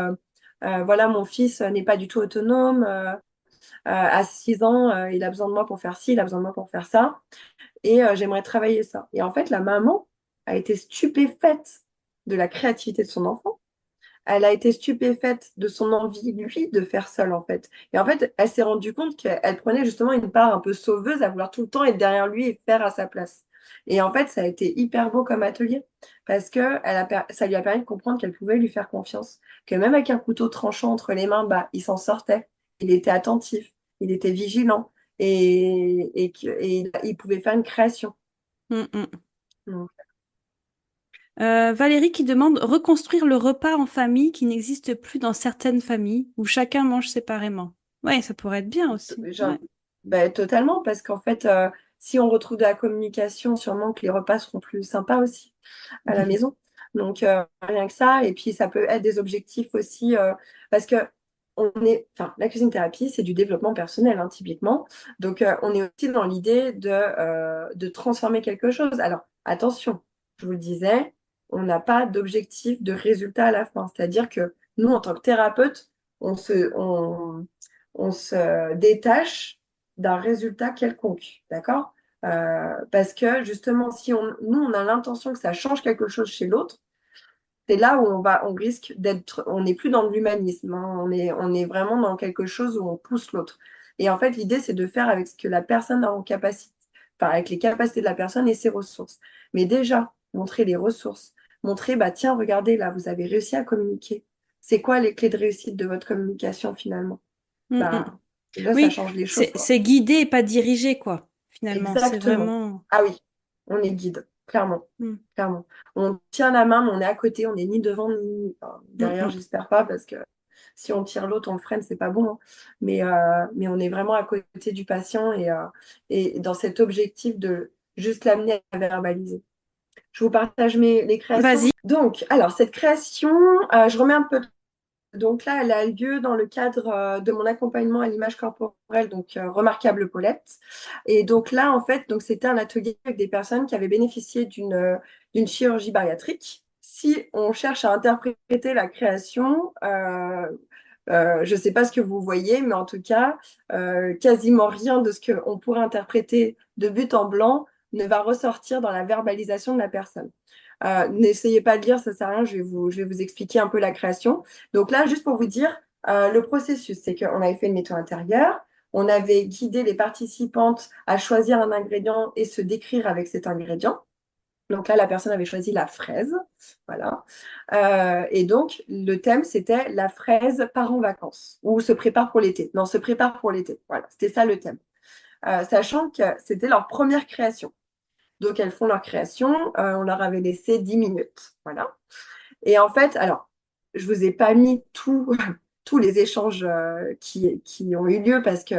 Speaker 2: voilà, mon fils n'est pas du tout autonome. À 6 ans, il a besoin de moi pour faire ci, il a besoin de moi pour faire ça. Et j'aimerais travailler ça. Et en fait, la maman a été stupéfaite de la créativité de son enfant. Elle a été stupéfaite de son envie, lui, de faire seul, en fait. Et en fait, elle s'est rendue compte qu'elle prenait justement une part un peu sauveuse à vouloir tout le temps être derrière lui et faire à sa place. Et en fait, ça a été hyper beau comme atelier parce que ça lui a permis de comprendre qu'elle pouvait lui faire confiance, que même avec un couteau tranchant entre les mains, bah, il s'en sortait. Il était attentif, il était vigilant et il pouvait faire une création.
Speaker 1: Mm, mm.
Speaker 2: Donc,
Speaker 1: Valérie qui demande reconstruire le repas en famille qui n'existe plus dans certaines familles où chacun mange séparément. Ouais, ça pourrait être bien aussi. Ouais.
Speaker 2: ben, totalement, parce qu'en fait, si on retrouve de la communication, sûrement que les repas seront plus sympas aussi à la maison. Donc, rien que ça. Et puis, ça peut être des objectifs aussi, parce que enfin, la cuisine thérapie, c'est du développement personnel, hein, typiquement. Donc, on est aussi dans l'idée de transformer quelque chose. Alors, attention, je vous le disais, on n'a pas d'objectif de résultat à la fin. C'est-à-dire que nous, en tant que thérapeute, on se détache d'un résultat quelconque, d'accord? Parce que justement, si nous, on a l'intention que ça change quelque chose chez l'autre, c'est là où on risque d'être, on n'est plus dans de l'humanisme, hein. On est vraiment dans quelque chose où on pousse l'autre. Et en fait, l'idée, c'est de faire avec ce que la personne a en capacité, enfin, avec les capacités de la personne et ses ressources. Mais déjà, montrer les ressources, montrer, bah, tiens, regardez, là, vous avez réussi à communiquer. C'est quoi les clés de réussite de votre communication finalement?
Speaker 1: Mm, mm.
Speaker 2: Bah, déjà, ça
Speaker 1: Oui,
Speaker 2: change les choses,
Speaker 1: c'est
Speaker 2: quoi.
Speaker 1: guidé et pas dirigé, quoi, finalement. C'est
Speaker 2: Exactement.
Speaker 1: vraiment.
Speaker 2: Ah oui, on est guide, clairement.
Speaker 1: Mm,
Speaker 2: Clairement. On tient la main, mais on est à côté, on n'est ni devant ni enfin,
Speaker 1: mm,
Speaker 2: derrière,
Speaker 1: mm.
Speaker 2: j'espère pas, parce que si on tire l'autre, on le freine, c'est pas bon, hein. Mais on est vraiment à côté du patient et dans cet objectif de juste l'amener à verbaliser. Je vous partage les créations.
Speaker 1: Vas-y.
Speaker 2: Donc, alors, cette création, je remets un peu. Donc là, elle a lieu dans le cadre de mon accompagnement à l'image corporelle, donc Remarquable Paulette. Et donc là, en fait, donc c'était un atelier avec des personnes qui avaient bénéficié d'une chirurgie bariatrique. Si on cherche à interpréter la création, je ne sais pas ce que vous voyez, mais en tout cas, quasiment rien de ce qu'on pourrait interpréter de but en blanc ne va ressortir dans la verbalisation de la personne. N'essayez pas de lire, ça sert à rien, je vais vous expliquer un peu la création. Donc là, juste pour vous dire, le processus, c'est qu'on avait fait une méthode intérieure, on avait guidé les participantes à choisir un ingrédient et se décrire avec cet ingrédient. Donc là, la personne avait choisi la fraise, voilà. Et donc, le thème, c'était la fraise part en vacances ou se prépare pour l'été. Non, se prépare pour l'été. Voilà, c'était ça le thème. Sachant que c'était leur première création. Donc, elles font leur création. On leur avait laissé 10 minutes. Voilà. Et en fait, alors, je vous ai pas mis tous les échanges qui ont eu lieu parce qu'on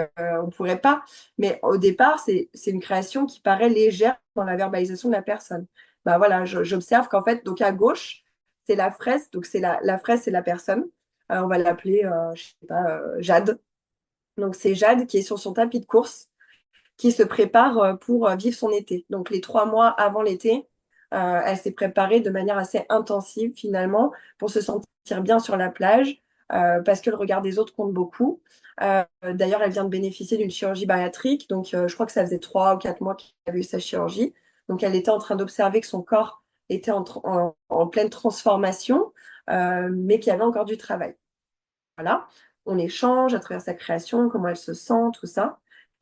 Speaker 2: ne pourrait pas. Mais au départ, c'est une création qui paraît légère dans la verbalisation de la personne. Bah voilà, j'observe qu'en fait, donc à gauche, c'est la fraise. Donc c'est la fraise, c'est la personne. On va l'appeler, je sais pas, Jade. Donc c'est Jade qui est sur son tapis de course qui se prépare pour vivre son été. Donc les 3 mois avant l'été, elle s'est préparée de manière assez intensive finalement pour se sentir bien sur la plage parce que le regard des autres compte beaucoup. D'ailleurs, elle vient de bénéficier d'une chirurgie bariatrique, donc je crois que ça faisait 3 ou 4 mois qu'elle avait eu sa chirurgie. Donc elle était en train d'observer que son corps était en pleine transformation, mais qu'il y avait encore du travail. Voilà, on échange à travers sa création, comment elle se sent, tout ça.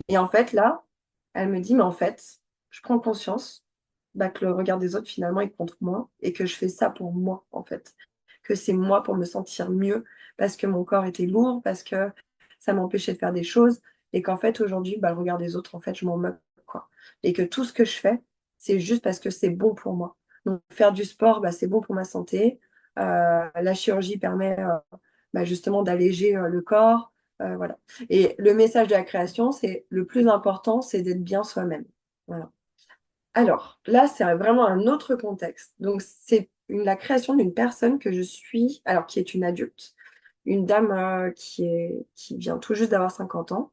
Speaker 2: Et en fait, là, elle me dit, mais en fait, je prends conscience bah, que le regard des autres, finalement, il compte moins et que je fais ça pour moi, en fait. Que c'est moi pour me sentir mieux parce que mon corps était lourd, parce que ça m'empêchait de faire des choses et qu'en fait, aujourd'hui, bah, le regard des autres, en fait, je m'en moque, quoi. Et que tout ce que je fais, c'est juste parce que c'est bon pour moi. Donc, faire du sport, bah, c'est bon pour ma santé. La chirurgie permet bah, justement d'alléger le corps. Voilà. Et le message de la création, c'est le plus important, c'est d'être bien soi-même. Voilà. Alors, là, c'est vraiment un autre contexte. Donc, c'est la création d'une personne que je suis, alors qui est une adulte, une dame qui vient tout juste d'avoir 50 ans,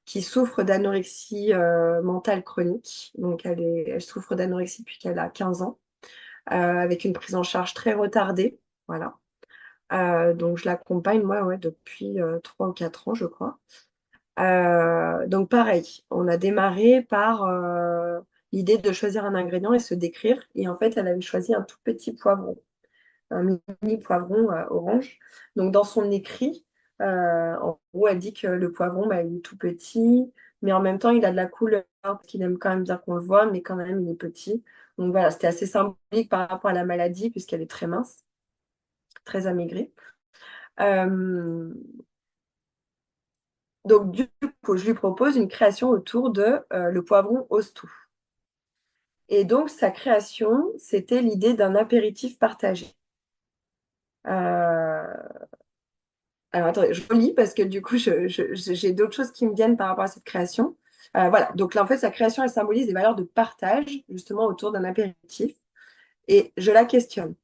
Speaker 2: qui souffre d'anorexie mentale chronique. Donc, elle souffre d'anorexie depuis qu'elle a 15 ans, avec une prise en charge très retardée. Voilà. Donc, je l'accompagne, moi, ouais, depuis 3 ou 4 ans, je crois. Donc pareil, on a démarré par l'idée de choisir un ingrédient et se décrire. Et en fait, elle avait choisi un tout petit poivron, un mini poivron orange. Donc dans son écrit, en gros, elle dit que le poivron, bah, il est tout petit, mais en même temps, il a de la couleur, parce qu'il aime quand même bien qu'on le voit, mais quand même, il est petit. Donc voilà, c'était assez symbolique par rapport à la maladie, puisqu'elle est très mince, très amaigrie. Euh, Donc, du coup, je lui propose une création autour de le poivron ose tout. Et donc, sa création, c'était l'idée d'un apéritif partagé. Euh, Alors, attendez, je relis parce que du coup, j'ai d'autres choses qui me viennent par rapport à cette création. Voilà, donc là, en fait, sa création, elle symbolise des valeurs de partage, justement, autour d'un apéritif. Et je la questionne.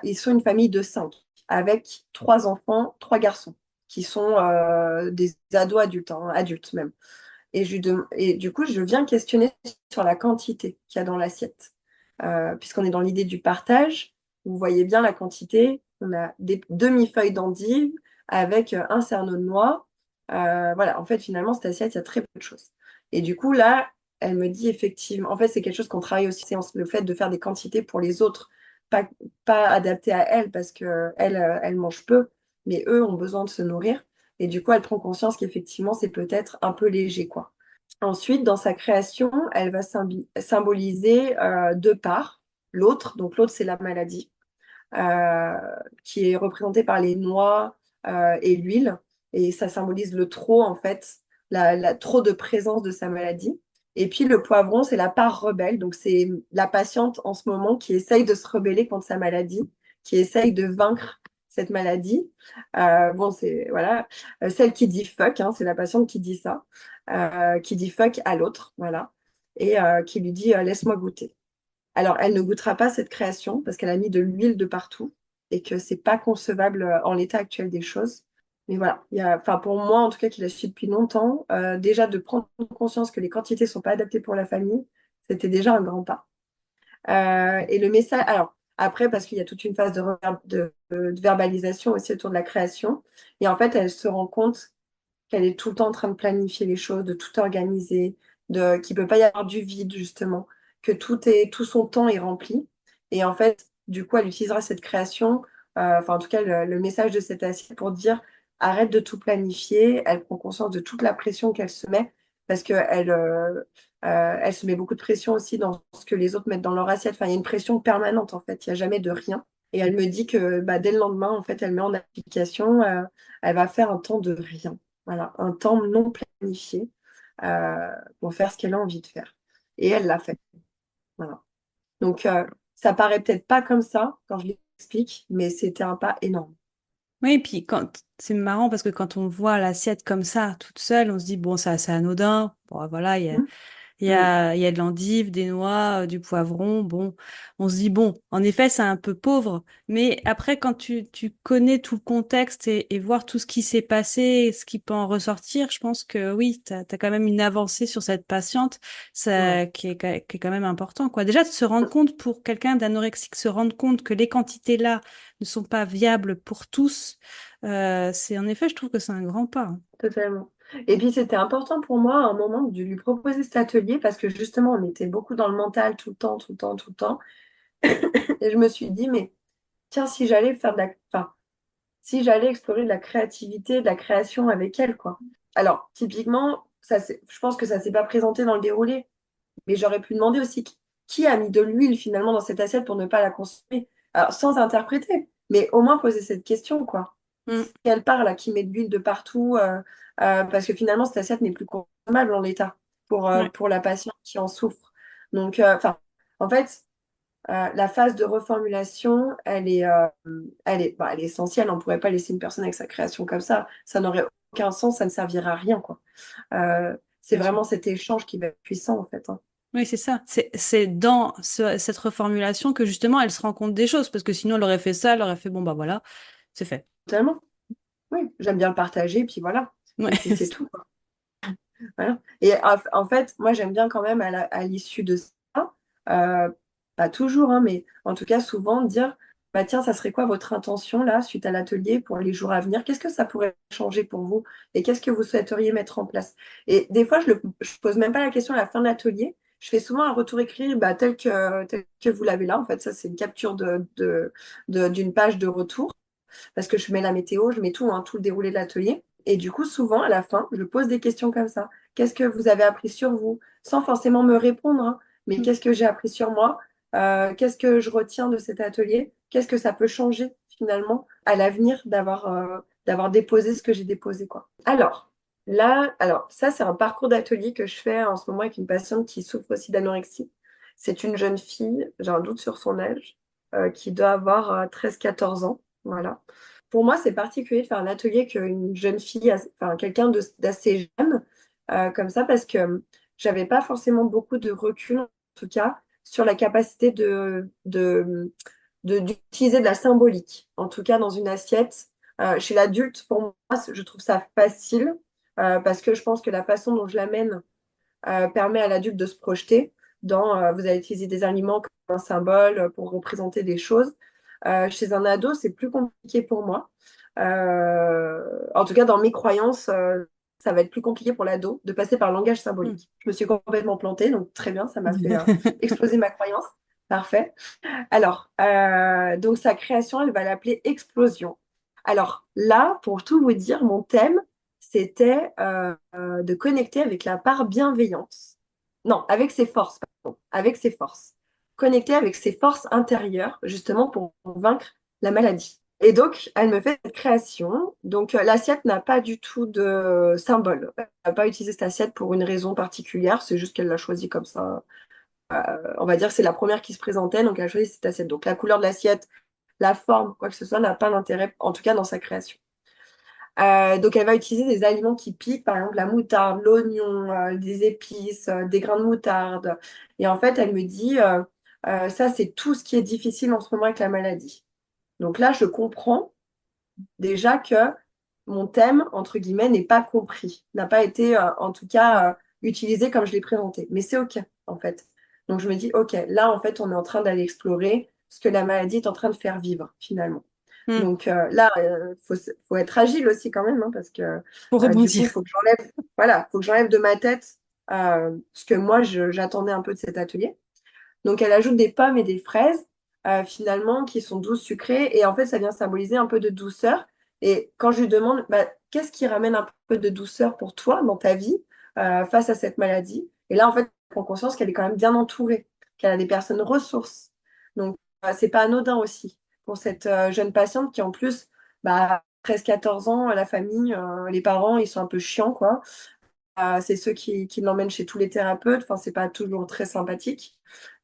Speaker 2: Ils sont une famille de 5, avec 3 enfants, 3 garçons, qui sont des ados adultes, hein, adultes même. Et du coup, je viens questionner sur la quantité qu'il y a dans l'assiette. Puisqu'on est dans l'idée du partage, vous voyez bien la quantité. On a des demi-feuilles d'endive avec un cerneau de noix. Voilà, en fait, finalement, cette assiette, il y a très peu de choses. Et du coup, là, elle me dit effectivement, en fait, c'est quelque chose qu'on travaille aussi, c'est le fait de faire des quantités pour les autres. pas, pas adapté à elle parce que elle mange peu, mais eux ont besoin de se nourrir. Et du coup, elle prend conscience qu'effectivement, c'est peut-être un peu léger, quoi. Ensuite, dans sa création, elle va symboliser deux parts. L'autre, donc l'autre, c'est la maladie, euh, qui est représentée par les noix et l'huile. Et ça symbolise le trop, en fait, trop de présence de sa maladie. Et puis le poivron, c'est la part rebelle. Donc c'est la patiente en ce moment qui essaye de se rebeller contre sa maladie, qui essaye de vaincre cette maladie. Bon, c'est voilà, celle qui dit fuck, hein, c'est la patiente qui dit ça, qui dit fuck à l'autre, voilà, et qui lui dit laisse-moi goûter. Alors, elle ne goûtera pas cette création parce qu'elle a mis de l'huile de partout et que c'est pas concevable en l'état actuel des choses. Mais voilà, enfin pour moi en tout cas qui la suis depuis longtemps, déjà de prendre conscience que les quantités sont pas adaptées pour la famille, c'était déjà un grand pas. Et le message, alors après parce qu'il y a toute une phase de verbalisation aussi autour de la création, et en fait elle se rend compte qu'elle est tout le temps en train de planifier les choses, de tout organiser, qu'il ne peut pas y avoir du vide, justement, que tout son temps est rempli. Et en fait, du coup, elle utilisera cette création, enfin, en tout cas, le message de cette assiette pour dire arrête de tout planifier. Elle prend conscience de toute la pression qu'elle se met parce qu'elle elle se met beaucoup de pression aussi dans ce que les autres mettent dans leur assiette. Enfin, il y a une pression permanente, en fait. Il n'y a jamais de rien. Et elle me dit que bah, dès le lendemain, en fait, elle met en application, elle va faire un temps de rien. Voilà, un temps non planifié pour faire ce qu'elle a envie de faire. Et elle l'a fait. Voilà. Donc, ça paraît peut-être pas comme ça quand je l'explique, mais c'était un pas énorme.
Speaker 1: Oui, et puis quand c'est marrant parce que quand on voit l'assiette comme ça, toute seule, on se dit bon, ça c'est anodin. Bon, voilà,
Speaker 2: Mm.
Speaker 1: il y a de l'endive, des noix, du poivron. Bon, on se dit bon, en effet, c'est un peu pauvre. Mais après, quand tu connais tout le contexte et voir tout ce qui s'est passé, et ce qui peut en ressortir, je pense que oui, t'as quand même une avancée sur cette patiente,
Speaker 2: Ouais.
Speaker 1: ça, qui est quand même important, quoi. Déjà, de se rendre compte pour quelqu'un d'anorexique, se rendre compte que les quantités là ne sont pas viables pour tous, c'est en effet, je trouve que c'est un grand pas, hein.
Speaker 2: Totalement. Et puis c'était important pour moi à un moment de lui proposer cet atelier parce que justement on était beaucoup dans le mental tout le temps, tout le temps, tout le temps. Et je me suis dit, mais tiens, si j'allais faire enfin, si j'allais explorer de la créativité, de la création avec elle, quoi. Alors, typiquement, je pense que ça s'est pas présenté dans le déroulé, mais j'aurais pu demander aussi qui a mis de l'huile finalement dans cette assiette pour ne pas la consommer. Alors, sans interpréter, mais au moins poser cette question, quoi.
Speaker 1: Mm.
Speaker 2: Elle part là, qui met de l'huile de partout, parce que finalement, cette assiette n'est plus consommable en l'état
Speaker 1: Ouais.
Speaker 2: pour la patiente qui en souffre. Donc, enfin, en fait, la phase de reformulation, bah, elle est essentielle. On ne pourrait pas laisser une personne avec sa création comme ça. Ça n'aurait aucun sens, ça ne servirait à rien, quoi. C'est
Speaker 1: Bien sûr.
Speaker 2: vraiment cet échange qui va être puissant, en fait, hein.
Speaker 1: Oui, c'est ça. C'est dans cette reformulation que justement elle se rend compte des choses, parce que sinon elle aurait fait ça, elle aurait fait bon bah voilà, c'est fait.
Speaker 2: Totalement. Oui, j'aime bien le partager, puis voilà.
Speaker 1: Ouais.
Speaker 2: Et puis c'est tout, quoi. Voilà. Et en fait, moi, j'aime bien quand même à l'issue de ça, euh, pas toujours, hein, mais en tout cas souvent dire, bah tiens, ça serait quoi votre intention là, suite à l'atelier pour les jours à venir? Qu'est-ce que ça pourrait changer pour vous? Et qu'est-ce que vous souhaiteriez mettre en place? Et des fois, je pose même pas la question à la fin de l'atelier. Je fais souvent un retour écrit bah, tel que vous l'avez là. En fait, ça, c'est une capture d'une page de retour parce que je mets la météo, je mets tout, hein, tout le déroulé de l'atelier. Et du coup, souvent, à la fin, je pose des questions comme ça. Qu'est-ce que vous avez appris sur vous? Sans forcément me répondre, hein, mais qu'est-ce que j'ai appris sur moi? Qu'est-ce que je retiens de cet atelier? Qu'est-ce que ça peut changer finalement à l'avenir d'avoir déposé ce que j'ai déposé, quoi. Alors, là, alors ça, c'est un parcours d'atelier que je fais en ce moment avec une patiente qui souffre aussi d'anorexie. C'est une jeune fille, j'ai un doute sur son âge, qui doit avoir 13-14 ans. Voilà. Pour moi, c'est particulier de faire un atelier qu'une jeune fille, enfin quelqu'un d'assez jeune, comme ça, parce que j'avais pas forcément beaucoup de recul, en tout cas, sur la capacité d'utiliser de la symbolique, en tout cas dans une assiette. Chez l'adulte, pour moi, je trouve ça facile, parce que je pense que la façon dont je l'amène permet à l'adulte de se projeter vous allez utiliser des aliments comme un symbole pour représenter des choses. Chez un ado, c'est plus compliqué pour moi. En tout cas, dans mes croyances, ça va être plus compliqué pour l'ado de passer par le langage
Speaker 1: Mm.
Speaker 2: symbolique. Je me suis complètement plantée, donc très bien, ça m'a fait exploser ma croyance. Parfait. Alors, donc sa création, elle va l'appeler Explosion. Alors là, pour tout vous dire, mon thème, c'était de connecter avec la part bienveillante. Non, avec ses forces, pardon, avec ses forces. Connecter avec ses forces intérieures, justement pour vaincre la maladie. Et donc, elle me fait cette création. Donc, l'assiette n'a pas du tout de symbole. Elle n'a pas utilisé cette assiette pour une raison particulière, c'est juste qu'elle l'a choisie comme ça. On va dire que c'est la première qui se présentait, donc elle a choisi cette assiette. Donc la couleur de l'assiette, la forme, quoi que ce soit, n'a pas d'intérêt, en tout cas dans sa création. Donc elle va utiliser des aliments qui piquent, par exemple la moutarde, l'oignon, des épices, des grains de moutarde. Et en fait, elle me dit, ça c'est tout ce qui est difficile en ce moment avec la maladie. Donc là, je comprends déjà que mon thème, entre guillemets, n'est pas compris, n'a pas été, en tout cas, utilisé comme je l'ai présenté. Mais c'est OK, en fait. Donc, je me dis, OK, là, en fait, on est en train d'aller explorer ce que la maladie est en train de faire vivre, finalement.
Speaker 1: Hmm.
Speaker 2: Donc là, faut être agile aussi quand même, hein, parce que
Speaker 1: Pour
Speaker 2: du coup,
Speaker 1: rebondir.
Speaker 2: il faut que j'enlève, voilà, faut que j'enlève de ma tête ce que moi, j'attendais un peu de cet atelier. Donc, elle ajoute des pommes et des fraises, finalement, qui sont douces, sucrées. Et en fait, ça vient symboliser un peu de douceur. Et quand je lui demande, bah, qu'est-ce qui ramène un peu de douceur pour toi dans ta vie face à cette maladie? Et là, en fait, elle prend conscience qu'elle est quand même bien entourée, qu'elle a des personnes ressources. Donc, c'est pas anodin aussi pour cette jeune patiente qui, en plus, bah, 13-14 ans, la famille, les parents, ils sont un peu chiants, quoi. C'est ceux qui l'emmènent chez tous les thérapeutes. Enfin, c'est pas toujours très sympathique.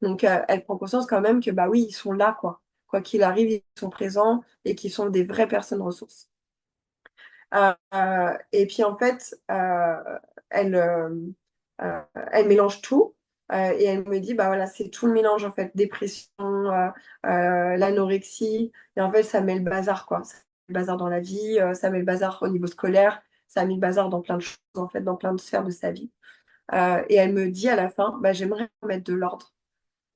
Speaker 2: Donc, elle prend conscience quand même que, bah oui, ils sont là, quoi. Quoi qu'il arrive, ils sont présents et qu'ils sont des vraies personnes ressources. Et puis, en fait, elle, euh, elle mélange tout. Et elle me dit, bah voilà, c'est tout le mélange, en fait, dépression, l'anorexie. Et en fait, ça met le bazar, quoi. Ça met le bazar dans la vie, ça met le bazar au niveau scolaire, ça a mis le bazar dans plein de choses, en fait, dans plein de sphères de sa vie. Et elle me dit à la fin, bah, j'aimerais mettre de l'ordre.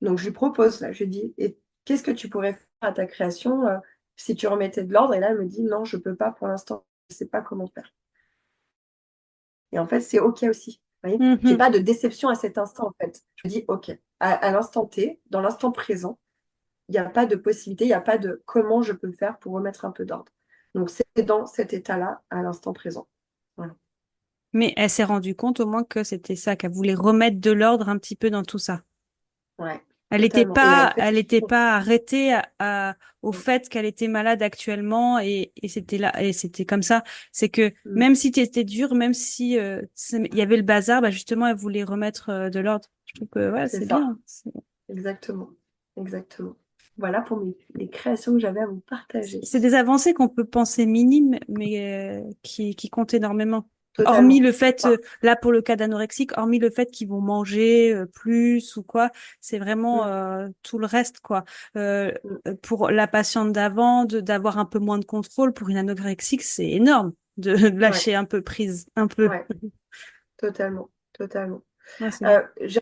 Speaker 2: Donc je lui propose, là, je lui dis, et qu'est-ce que tu pourrais faire à ta création si tu remettais de l'ordre? Et là, elle me dit, non, je peux pas pour l'instant, je sais pas comment faire. Et en fait, c'est OK aussi. Vous voyez, j'ai
Speaker 1: Mhm.
Speaker 2: pas de déception à cet instant, en fait. Je me dis, OK, à l'instant T, dans l'instant présent, il n'y a pas de possibilité, il n'y a pas de comment je peux faire pour remettre un peu d'ordre. Donc c'est dans cet état-là, à l'instant présent. Voilà.
Speaker 1: Mais elle s'est rendue compte au moins que c'était ça, qu'elle voulait remettre de l'ordre un petit peu dans tout ça.
Speaker 2: Ouais, totalement. Et elle fait.
Speaker 1: Elle était pas arrêtée au fait qu'elle était malade actuellement et c'était là, et c'était comme ça. C'est que
Speaker 2: Mm.
Speaker 1: même si tu étais dur, même si il y avait le bazar, bah justement, elle voulait remettre de l'ordre. Je trouve que ouais,
Speaker 2: C'est
Speaker 1: c'est
Speaker 2: ça,
Speaker 1: bien.
Speaker 2: exactement. Exactement. Voilà pour les créations que j'avais à vous partager.
Speaker 1: C'est des avancées qu'on peut penser minimes, mais qui comptent énormément. Hormis
Speaker 2: Totalement.
Speaker 1: le fait,
Speaker 2: Bah,
Speaker 1: là pour le cas d'anorexique, hormis le fait qu'ils vont manger plus ou quoi, c'est vraiment
Speaker 2: mm,
Speaker 1: tout le reste, quoi. Euh,
Speaker 2: mm,
Speaker 1: pour la patiente d'avant, d'avoir un peu moins de contrôle, pour une anorexique, c'est énorme de
Speaker 2: ouais,
Speaker 1: lâcher un peu prise, un peu.
Speaker 2: ouais, totalement, totalement.
Speaker 1: Ouais, c'est bien.
Speaker 2: Euh, je,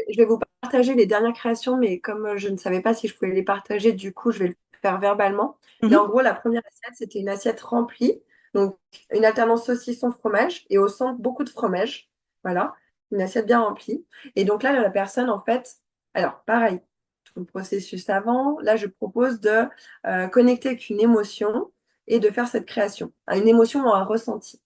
Speaker 2: je vais vous partager les dernières créations, mais comme je ne savais pas si je pouvais les partager, du coup, je vais le faire verbalement. Mais en
Speaker 1: Mhm.
Speaker 2: gros, la première assiette, c'était une assiette remplie. Donc, une alternance saucisson-fromage et au centre, beaucoup de fromage. Voilà, une assiette bien remplie. Et donc là, la personne, en fait, alors pareil, tout le processus avant, là, je propose de connecter avec une émotion et de faire cette création. Une émotion ou un ressenti.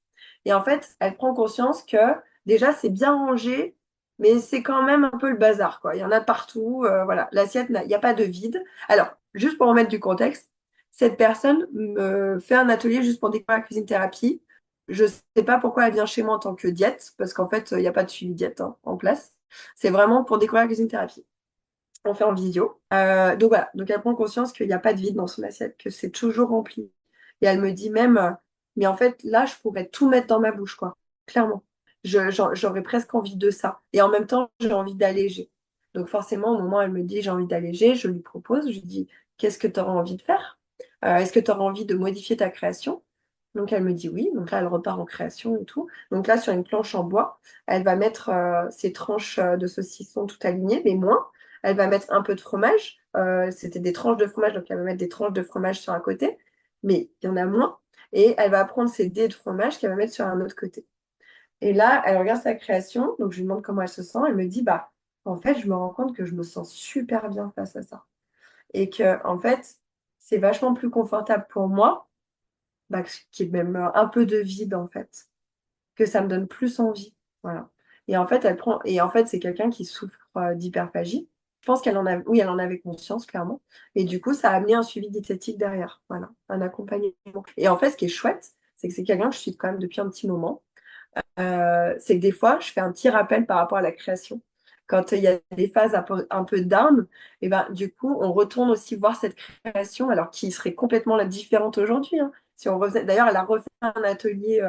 Speaker 2: Et en fait, elle prend conscience que déjà, c'est bien rangé, mais c'est quand même un peu le bazar, quoi. Il y en a partout. Voilà, l'assiette, il n'y a pas de vide. Alors, juste pour remettre du contexte, cette personne me fait un atelier juste pour découvrir la cuisine thérapie. Je ne sais pas pourquoi elle vient chez moi en tant que diète, parce qu'en fait, il n'y a pas de suivi diète hein, en place. C'est vraiment pour découvrir la cuisine thérapie. On fait en visio. Donc voilà, donc elle prend conscience qu'il n'y a pas de vide dans son assiette, que c'est toujours rempli. Et elle me dit même, mais en fait, là, je pourrais tout mettre dans ma bouche, quoi. Clairement. J'aurais presque envie de ça. Et en même temps, j'ai envie d'alléger. Donc forcément, au moment où elle me dit j'ai envie d'alléger, je lui propose, je lui dis qu'est-ce que tu auras envie de faire? Est-ce que tu auras envie de modifier ta création? Donc elle me dit oui. Donc là, elle repart en création et tout. Donc là, sur une planche en bois, elle va mettre ses tranches de saucisson tout alignées, mais moins. Elle va mettre un peu de fromage. C'était des tranches de fromage, donc elle va mettre des tranches de fromage sur un côté, mais il y en a moins. Et elle va prendre ses dés de fromage qu'elle va mettre sur un autre côté. Et là, elle regarde sa création, donc je lui demande comment elle se sent. Elle me dit, bah, en fait, je me rends compte que je me sens super bien face à ça. Et que, en fait, c'est vachement plus confortable pour moi, bah, qu'il y ait même un peu de vide, en fait, que ça me donne plus envie. Voilà. Et en fait, c'est quelqu'un qui souffre d'hyperphagie. Je pense qu'elle en a, oui, elle en avait conscience, clairement. Et du coup, ça a amené un suivi diététique derrière. Voilà, un accompagnement. Et en fait, ce qui est chouette, c'est que c'est quelqu'un que je suis quand même depuis un petit moment. C'est que des fois, je fais un petit rappel par rapport à la création. Quand il y a des phases un peu down, et ben, du coup, on retourne aussi voir cette création, alors qui serait complètement différente aujourd'hui, hein. Si on refaisait, d'ailleurs, elle a refait un atelier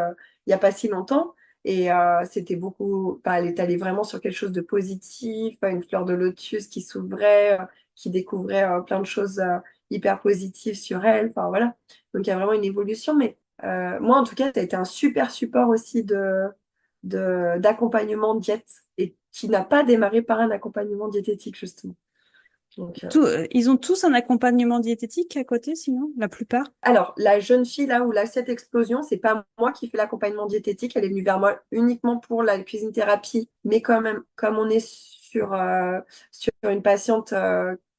Speaker 2: il n'y a pas si longtemps, et c'était beaucoup, enfin, elle est allée vraiment sur quelque chose de positif, une fleur de lotus qui s'ouvrait, qui découvrait plein de choses hyper positives sur elle. Enfin, voilà. Donc, il y a vraiment une évolution, mais moi, en tout cas, ça a été un super support aussi d'accompagnement diète et qui n'a pas démarré par un accompagnement diététique, justement. Donc,
Speaker 1: Ils ont tous un accompagnement diététique à côté, sinon, la plupart.
Speaker 2: alors, la jeune fille là où cette explosion, c'est pas moi qui fais l'accompagnement diététique. Elle est venue vers moi uniquement pour la cuisine thérapie. Mais quand même, comme on est sur une patiente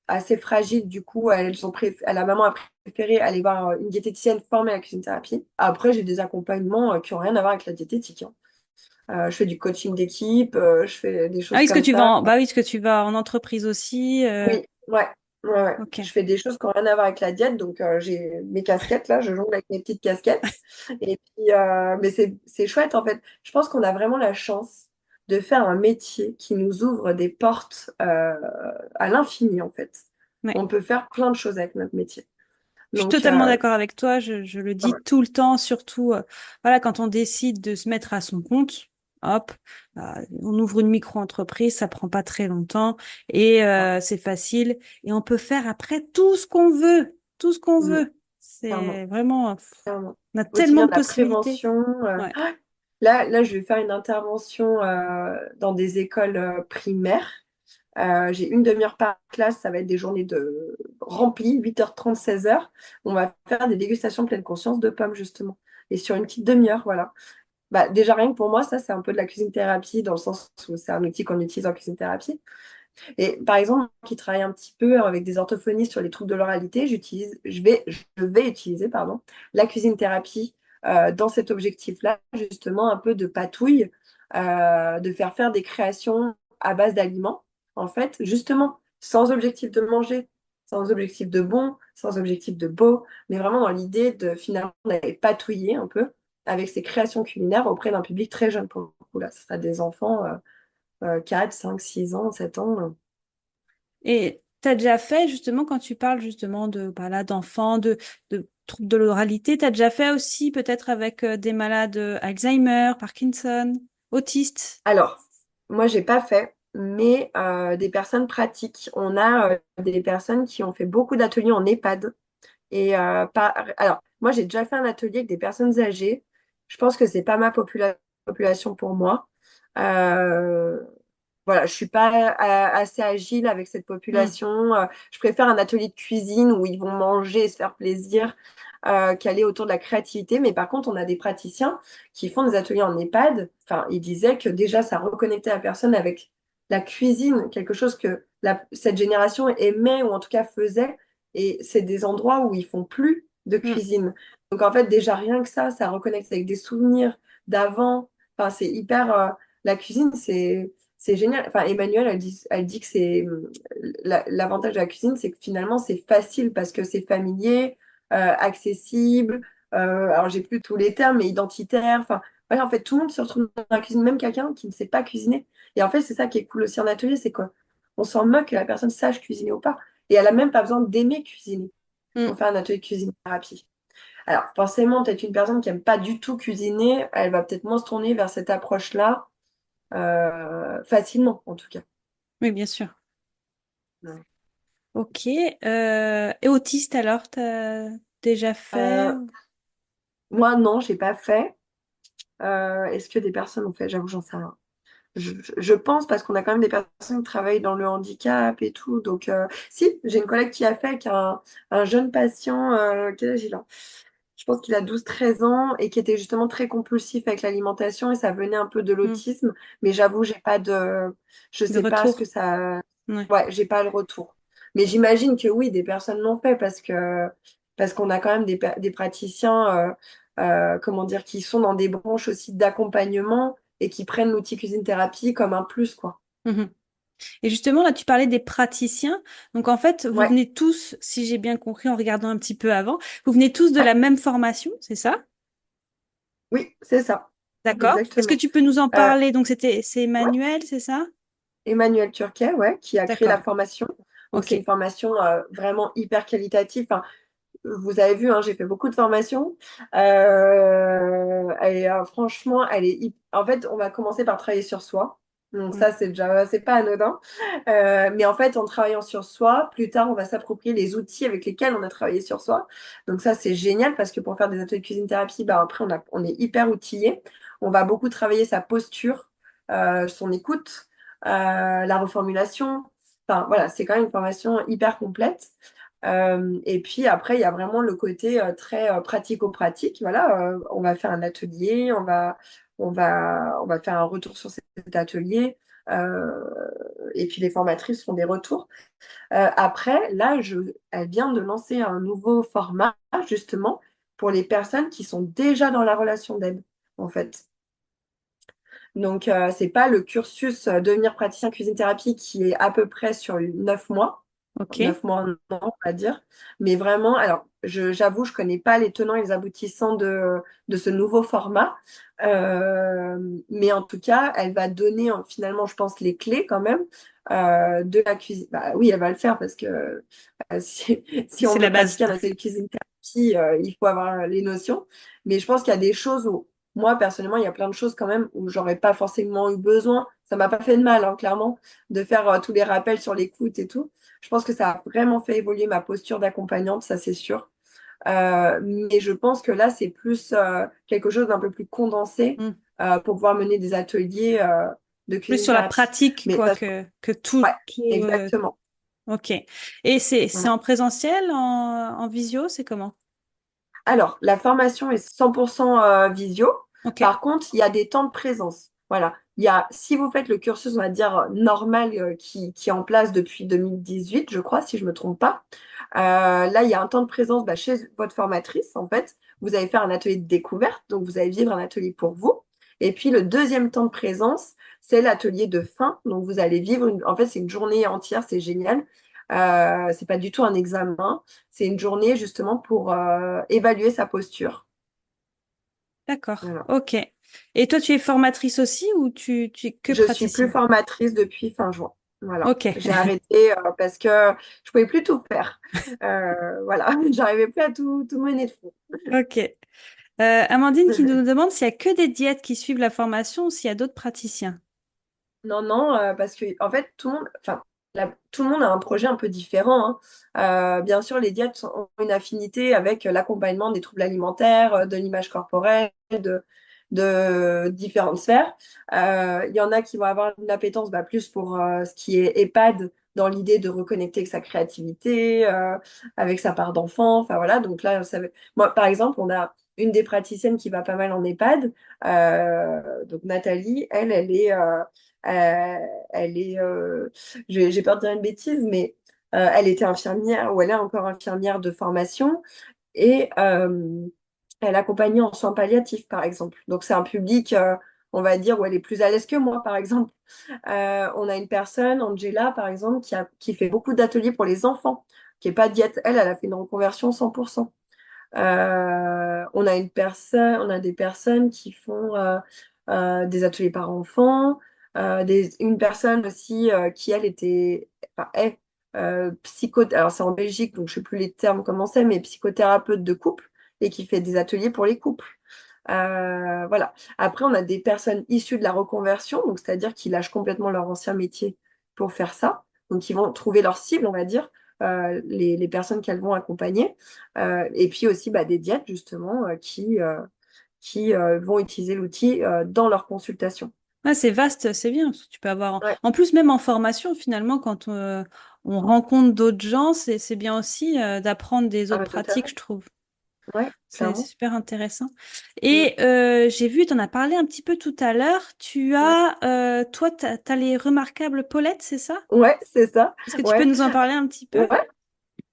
Speaker 2: assez fragile, du coup, la maman a préféré aller voir une diététicienne formée à la cuisine thérapie. Après, j'ai des accompagnements qui n'ont rien à voir avec la diététique, hein. Je fais du coaching d'équipe, je fais des
Speaker 1: Ah
Speaker 2: choses
Speaker 1: oui, ce que
Speaker 2: comme
Speaker 1: tu vas
Speaker 2: ça.
Speaker 1: en... bah oui, ce que tu vas en entreprise aussi.
Speaker 2: Oui, ouais, ouais, ouais.
Speaker 1: Ok.
Speaker 2: Je fais des choses qui n'ont rien à voir avec la diète, donc j'ai mes casquettes là, je jongle avec mes petites casquettes. Et puis, mais c'est chouette en fait. Je pense qu'on a vraiment la chance de faire un métier qui nous ouvre des portes à l'infini en fait.
Speaker 1: Ouais.
Speaker 2: On peut faire plein de choses avec notre métier.
Speaker 1: Je suis
Speaker 2: Donc,
Speaker 1: totalement d'accord avec toi. Je le
Speaker 2: ouais,
Speaker 1: dis tout le temps, surtout voilà, quand on décide de se mettre à son compte, hop, on ouvre une micro-entreprise, ça prend pas très longtemps et c'est facile. Et on peut faire après tout ce qu'on
Speaker 2: mm,
Speaker 1: veut.
Speaker 2: clairement,
Speaker 1: C'est vraiment,
Speaker 2: clairement.
Speaker 1: on a
Speaker 2: Aussi
Speaker 1: tellement
Speaker 2: bien
Speaker 1: de
Speaker 2: de la
Speaker 1: possibilités.
Speaker 2: prévention.
Speaker 1: Ouais.
Speaker 2: Là, je vais faire une intervention dans des écoles primaires. J'ai une demi-heure par classe, ça va être des journées remplies, 8h30, 16h. On va faire des dégustations pleine conscience de pommes, justement. Et sur une petite demi-heure, voilà. Bah, déjà, rien que pour moi, ça, c'est un peu de la cuisine thérapie, dans le sens où c'est un outil qu'on utilise en cuisine thérapie. Et par exemple, moi qui travaille un petit peu avec des orthophonistes sur les troubles de l'oralité, je vais utiliser, pardon, la cuisine thérapie dans cet objectif-là, justement, un peu de patouille, de faire des créations à base d'aliments, en fait, justement, sans objectif de manger, sans objectif de bon, sans objectif de beau, mais vraiment dans l'idée de finalement d'aller patouiller un peu avec ces créations culinaires auprès d'un public très jeune pour le coup. Là, ce sera des enfants 4, 5, 6 ans, 7 ans.
Speaker 1: Et tu as déjà fait, justement, quand tu parles justement de, bah là, d'enfants, de troubles de l'oralité, tu as déjà fait aussi peut-être avec des malades Alzheimer, Parkinson, autistes.
Speaker 2: Alors, moi, j'ai pas fait, mais des personnes pratiques. On a des personnes qui ont fait beaucoup d'ateliers en EHPAD. Alors, moi, j'ai déjà fait un atelier avec des personnes âgées. Je pense que c'est pas ma population pour moi. Euh, voilà, je suis pas assez agile avec cette
Speaker 1: Hmm.
Speaker 2: population. Je préfère un atelier de cuisine où ils vont manger et se faire plaisir qu'aller autour de la créativité. Mais par contre, on a des praticiens qui font des ateliers en EHPAD. Enfin, ils disaient que déjà, ça reconnectait la personne avec la cuisine, quelque chose que cette génération aimait ou en tout cas faisait. Et c'est des endroits où ils font plus de
Speaker 1: Hmm.
Speaker 2: cuisine. Donc en fait, déjà rien que ça reconnecte avec des souvenirs d'avant. Enfin, c'est hyper. La cuisine, c'est génial. Enfin, Emmanuelle, elle dit que l'avantage de la cuisine, c'est que finalement, c'est facile parce que c'est familier, accessible. Alors, j'ai plus tous les termes, mais identitaire. Enfin, voilà, en fait, tout le monde se retrouve dans la cuisine, même quelqu'un qui ne sait pas cuisiner. Et en fait, c'est ça qui est cool aussi en atelier, c'est quoi? On s'en moque que la personne sache cuisiner ou pas. Et elle a même pas besoin d'aimer cuisiner. On
Speaker 1: Hmm.
Speaker 2: fait un atelier de cuisine thérapie. Alors, forcément, peut-être une personne qui n'aime pas du tout cuisiner, elle va peut-être moins se tourner vers cette approche-là, facilement, en tout cas.
Speaker 1: Oui, bien sûr.
Speaker 2: Ouais.
Speaker 1: Ok. Et autiste alors, tu as déjà fait?
Speaker 2: Euh, Moi, non, j'ai pas fait. Est-ce que des personnes ont fait? J'avoue, j'en sais rien. Je pense parce qu'on a quand même des personnes qui travaillent dans le handicap et tout. Donc, si, j'ai une collègue qui a fait avec un jeune patient. Quel âge il a? je pense qu'il a 12 13 ans et qui était justement très compulsif avec l'alimentation et ça venait un peu de
Speaker 1: Mm.
Speaker 2: l'autisme. Mais j'avoue, je
Speaker 1: De
Speaker 2: sais pas ce que
Speaker 1: retour.
Speaker 2: ça,
Speaker 1: Ouais.
Speaker 2: ouais, j'ai pas le retour. Mais j'imagine que oui, des personnes l'ont fait parce qu'on a quand même des praticiens, comment dire, qui sont dans des branches aussi d'accompagnement et qui prennent l'outil cuisine thérapie comme un plus, quoi.
Speaker 1: Mhm. Et justement, là, tu parlais des praticiens. Donc, en fait, vous
Speaker 2: Ouais,
Speaker 1: venez tous, si j'ai bien compris en regardant un petit peu avant, vous venez tous de
Speaker 2: ouais,
Speaker 1: la même formation, c'est ça?
Speaker 2: oui, c'est ça,
Speaker 1: D'accord. Est-ce que
Speaker 2: exactement.
Speaker 1: tu peux nous en
Speaker 2: Euh,
Speaker 1: parler? Donc, c'est
Speaker 2: ouais,
Speaker 1: Emmanuel, c'est ça?
Speaker 2: Emmanuel Turquet, ouais, qui a créé
Speaker 1: D'accord.
Speaker 2: la formation. Donc,
Speaker 1: Ok.
Speaker 2: c'est une formation vraiment hyper qualitative. Enfin, vous avez vu, hein, j'ai fait beaucoup de formations. Franchement, en fait, on va commencer par travailler sur soi. Donc
Speaker 1: Mm.
Speaker 2: ça, c'est pas anodin. Mais en fait, en travaillant sur soi, plus tard, on va s'approprier les outils avec lesquels on a travaillé sur soi. Donc ça, c'est génial parce que pour faire des ateliers de cuisine thérapie, bah, après, on est hyper outillé. On va beaucoup travailler sa posture, son écoute, la reformulation. Enfin, voilà, c'est quand même une formation hyper complète. Et puis après, il y a vraiment le côté très pratico-pratique. Voilà, on va faire un atelier, on va faire un retour sur cet atelier. euh, et puis les formatrices font des retours. Après, là, elle vient de lancer un nouveau format, justement, pour les personnes qui sont déjà dans la relation d'aide, en fait. Donc, c'est pas le cursus devenir praticien cuisine-thérapie qui est à peu près sur 9 mois.
Speaker 1: Ok.
Speaker 2: 9 mois, un an, on va dire. Mais vraiment, alors, j'avoue, je connais pas les tenants et les aboutissants de ce nouveau format. Euh, mais en tout cas, elle va donner finalement, je pense, les clés quand même de la cuisine. Bah, oui, elle va le faire parce que si on
Speaker 1: C'est la
Speaker 2: veut
Speaker 1: base.
Speaker 2: pratiquer un atelier de cuisine thérapie, il faut avoir les notions. Mais je pense qu'il y a des choses où, moi, personnellement, il y a plein de choses quand même où j'aurais pas forcément eu besoin. Ça m'a pas fait de mal, hein, clairement, de faire tous les rappels sur l'écoute et tout. Je pense que ça a vraiment fait évoluer ma posture d'accompagnante, ça c'est sûr. Mais je pense que là, c'est plus quelque chose d'un peu plus condensé
Speaker 1: Mm.
Speaker 2: pour pouvoir mener des ateliers de
Speaker 1: Plus
Speaker 2: cuisine
Speaker 1: sur la
Speaker 2: thérapie.
Speaker 1: pratique,
Speaker 2: Mais
Speaker 1: quoi,
Speaker 2: ça,
Speaker 1: que tout,
Speaker 2: ouais,
Speaker 1: tout,
Speaker 2: exactement.
Speaker 1: ok. Et c'est
Speaker 2: Voilà.
Speaker 1: en présentiel, en visio, c'est comment?
Speaker 2: Alors, la formation est 100% visio.
Speaker 1: Ok.
Speaker 2: Par contre, il y a des temps de présence. Voilà. Si vous faites le cursus, on va dire, normal qui est en place depuis 2018, je crois, si je ne me trompe pas, là, il y a un temps de présence bah, chez votre formatrice, en fait. Vous allez faire un atelier de découverte, donc vous allez vivre un atelier pour vous. Et puis, le deuxième temps de présence, c'est l'atelier de fin. Donc, vous allez vivre, en fait, c'est une journée entière, c'est génial. C'est pas du tout un examen. C'est une journée justement pour évaluer sa posture.
Speaker 1: D'accord.
Speaker 2: Voilà.
Speaker 1: Ok. Et toi, tu es formatrice aussi ou tu es que
Speaker 2: Je suis plus
Speaker 1: praticienne?
Speaker 2: formatrice depuis fin juin. Voilà.
Speaker 1: Ok.
Speaker 2: J'ai arrêté parce que je pouvais plus tout faire. Voilà. J'arrivais plus à tout mener de front.
Speaker 1: Ok. Amandine qui nous demande s'il y a que des diètes qui suivent la formation ou s'il y a d'autres praticiens.
Speaker 2: Non, non, parce que en fait, tout le monde a un projet un peu différent, hein. Bien sûr, les diètes ont une affinité avec l'accompagnement des troubles alimentaires, de l'image corporelle, de différentes sphères. Il y en a qui vont avoir une appétence bah, plus pour ce qui est EHPAD, dans l'idée de reconnecter avec sa créativité, avec sa part d'enfant. Enfin voilà, donc là, moi, par exemple, on a une des praticiennes qui va pas mal en EHPAD, donc Nathalie, euh, elle est, j'ai peur de dire une bêtise, mais elle était infirmière ou elle est encore infirmière de formation et elle accompagnait en soins palliatifs, par exemple. Donc c'est un public, on va dire, où elle est plus à l'aise que moi, par exemple. On a une personne, Angela, par exemple, qui fait beaucoup d'ateliers pour les enfants, qui n'est pas diète. Elle a fait une reconversion 100%. On a des personnes qui font des ateliers par enfant, une personne aussi qui, elle, enfin, est alors c'est en Belgique, donc je ne sais plus les termes comment c'est, mais psychothérapeute de couple et qui fait des ateliers pour les couples. Voilà. Après, on a des personnes issues de la reconversion, donc c'est-à-dire qui lâchent complètement leur ancien métier pour faire ça. Donc, ils vont trouver leur cible, on va dire, les personnes qu'elles vont accompagner. Et puis aussi bah, des diètes, justement, qui vont utiliser l'outil dans leur consultation.
Speaker 1: Ouais, c'est vaste, c'est bien. Parce que tu peux avoir.
Speaker 2: Ouais,
Speaker 1: En plus, même en formation, finalement, quand on rencontre d'autres gens, c'est bien aussi d'apprendre des
Speaker 2: ah
Speaker 1: autres
Speaker 2: bah,
Speaker 1: pratiques,
Speaker 2: totalement.
Speaker 1: je trouve.
Speaker 2: Ouais,
Speaker 1: C'est
Speaker 2: clairement.
Speaker 1: super intéressant.
Speaker 2: Mm.
Speaker 1: Et j'ai vu, tu en as parlé un petit peu tout à l'heure.
Speaker 2: Ouais,
Speaker 1: Toi, t'as les remarquables Paulettes, c'est ça?
Speaker 2: ouais, c'est ça.
Speaker 1: Est-ce que tu peux
Speaker 2: Ouais,
Speaker 1: nous en parler un petit peu?
Speaker 2: ouais.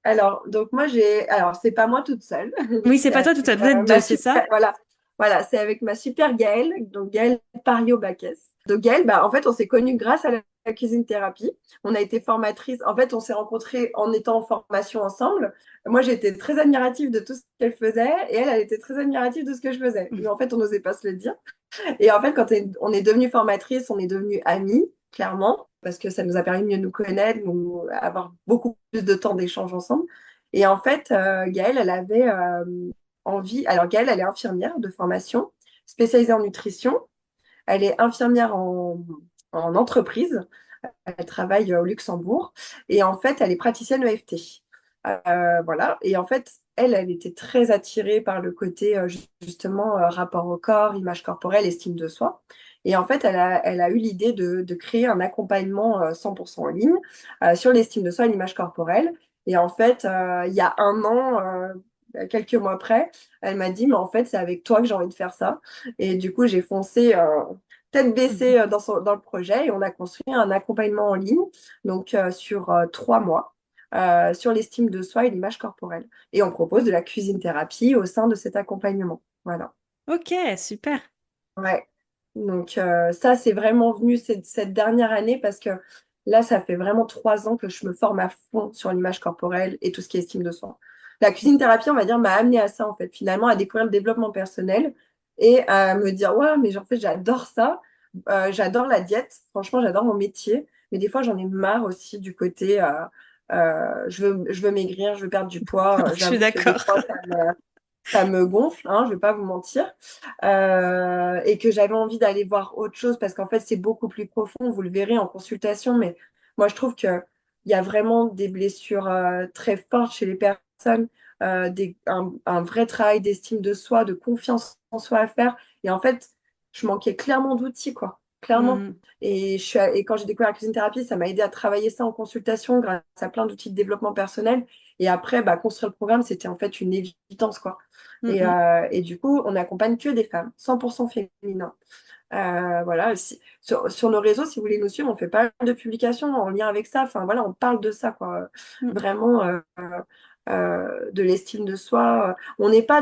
Speaker 2: Alors, donc moi alors c'est pas moi toute seule,
Speaker 1: Oui, c'est
Speaker 2: c'est
Speaker 1: pas toi,
Speaker 2: avec
Speaker 1: tout à vous êtes deux,
Speaker 2: ma
Speaker 1: c'est ça?
Speaker 2: super, voilà, c'est avec ma super Gaëlle, donc Gaëlle Pario-Baquès. Donc Gaëlle, bah en fait, on s'est connus grâce à la cuisine thérapie. On a été formatrices, en fait, on s'est rencontrés en étant en formation ensemble. Moi, j'étais très admirative de tout ce qu'elle faisait et elle était très admirative de ce que je faisais. Mais en fait, on n'osait pas se le dire. Et en fait, quand on est devenu formatrice, on est devenu amis, clairement, parce que ça nous a permis de mieux nous connaître, nous avoir beaucoup plus de temps d'échange ensemble. Et en fait, Gaëlle, elle avait envie. Alors, Gaëlle, elle est infirmière de formation, spécialisée en nutrition. Elle est infirmière en entreprise. Elle travaille au Luxembourg. Et en fait, elle est praticienne EFT. Voilà. Et en fait, elle était très attirée par le côté justement rapport au corps, image corporelle, estime de soi. Et en fait, elle a eu l'idée de créer un accompagnement 100% en ligne sur l'estime de soi et l'image corporelle. Et en fait, il y a un an, quelques mois après, elle m'a dit, mais en fait, c'est avec toi que j'ai envie de faire ça. Et du coup, j'ai foncé tête baissée dans le projet et on a construit un accompagnement en ligne, donc sur 3 mois sur l'estime de soi et l'image corporelle. Et on propose de la cuisine thérapie au sein de cet accompagnement. Voilà.
Speaker 1: Ok, super.
Speaker 2: Ouais. Donc ça, c'est vraiment venu cette dernière année parce que là, ça fait vraiment 3 ans que je me forme à fond sur l'image corporelle et tout ce qui est estime de soi. La cuisine thérapie, on va dire, m'a amené à ça, en fait, finalement, à découvrir le développement personnel et à me dire, ouais, mais en fait, j'adore ça. J'adore la diète. Franchement, j'adore mon métier. Mais des fois, j'en ai marre aussi du côté, je veux maigrir, je veux perdre du poids.
Speaker 1: Je suis
Speaker 2: J'avoue que des
Speaker 1: d'accord.
Speaker 2: fois, ça me gonfle, hein, je vais pas vous mentir, et que j'avais envie d'aller voir autre chose parce qu'en fait c'est beaucoup plus profond, vous le verrez en consultation, mais moi je trouve que il y a vraiment des blessures très fortes chez les personnes, un vrai travail d'estime de soi, de confiance en soi à faire, et en fait je manquais clairement d'outils, quoi, clairement.
Speaker 1: Mhm.
Speaker 2: Et quand j'ai découvert la cuisine thérapie, ça m'a aidé à travailler ça en consultation grâce à plein d'outils de développement personnel. Et après, bah, construire le programme, c'était en fait une évidence, quoi.
Speaker 1: Mhm.
Speaker 2: Et du coup, on n'accompagne que des femmes, 100% féminins. Voilà, sur nos réseaux, si vous voulez nous suivre, on fait pas mal de publications en lien avec ça. Enfin, voilà, on parle de ça, quoi.
Speaker 1: Mhm.
Speaker 2: Vraiment, de l'estime de soi. On n'est pas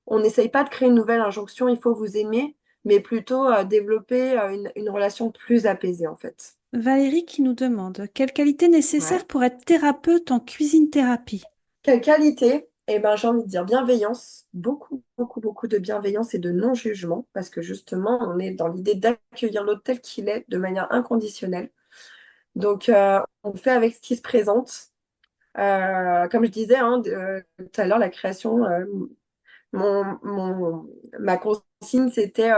Speaker 2: on n'essaye pas de créer une nouvelle injonction, il faut vous aimer, mais plutôt développer une relation plus apaisée, en fait.
Speaker 1: Valérie qui nous demande quelle qualité nécessaire
Speaker 2: Ouais.
Speaker 1: pour être thérapeute en cuisine thérapie?
Speaker 2: Quelle qualité? Eh ben, j'ai envie de dire bienveillance, beaucoup, beaucoup, beaucoup de bienveillance et de non-jugement, parce que justement, on est dans l'idée d'accueillir l'autre tel qu'il est de manière inconditionnelle. Donc, on fait avec ce qui se présente. Comme je disais hein, tout à l'heure, la création, mon, mon- ma consigne, c'était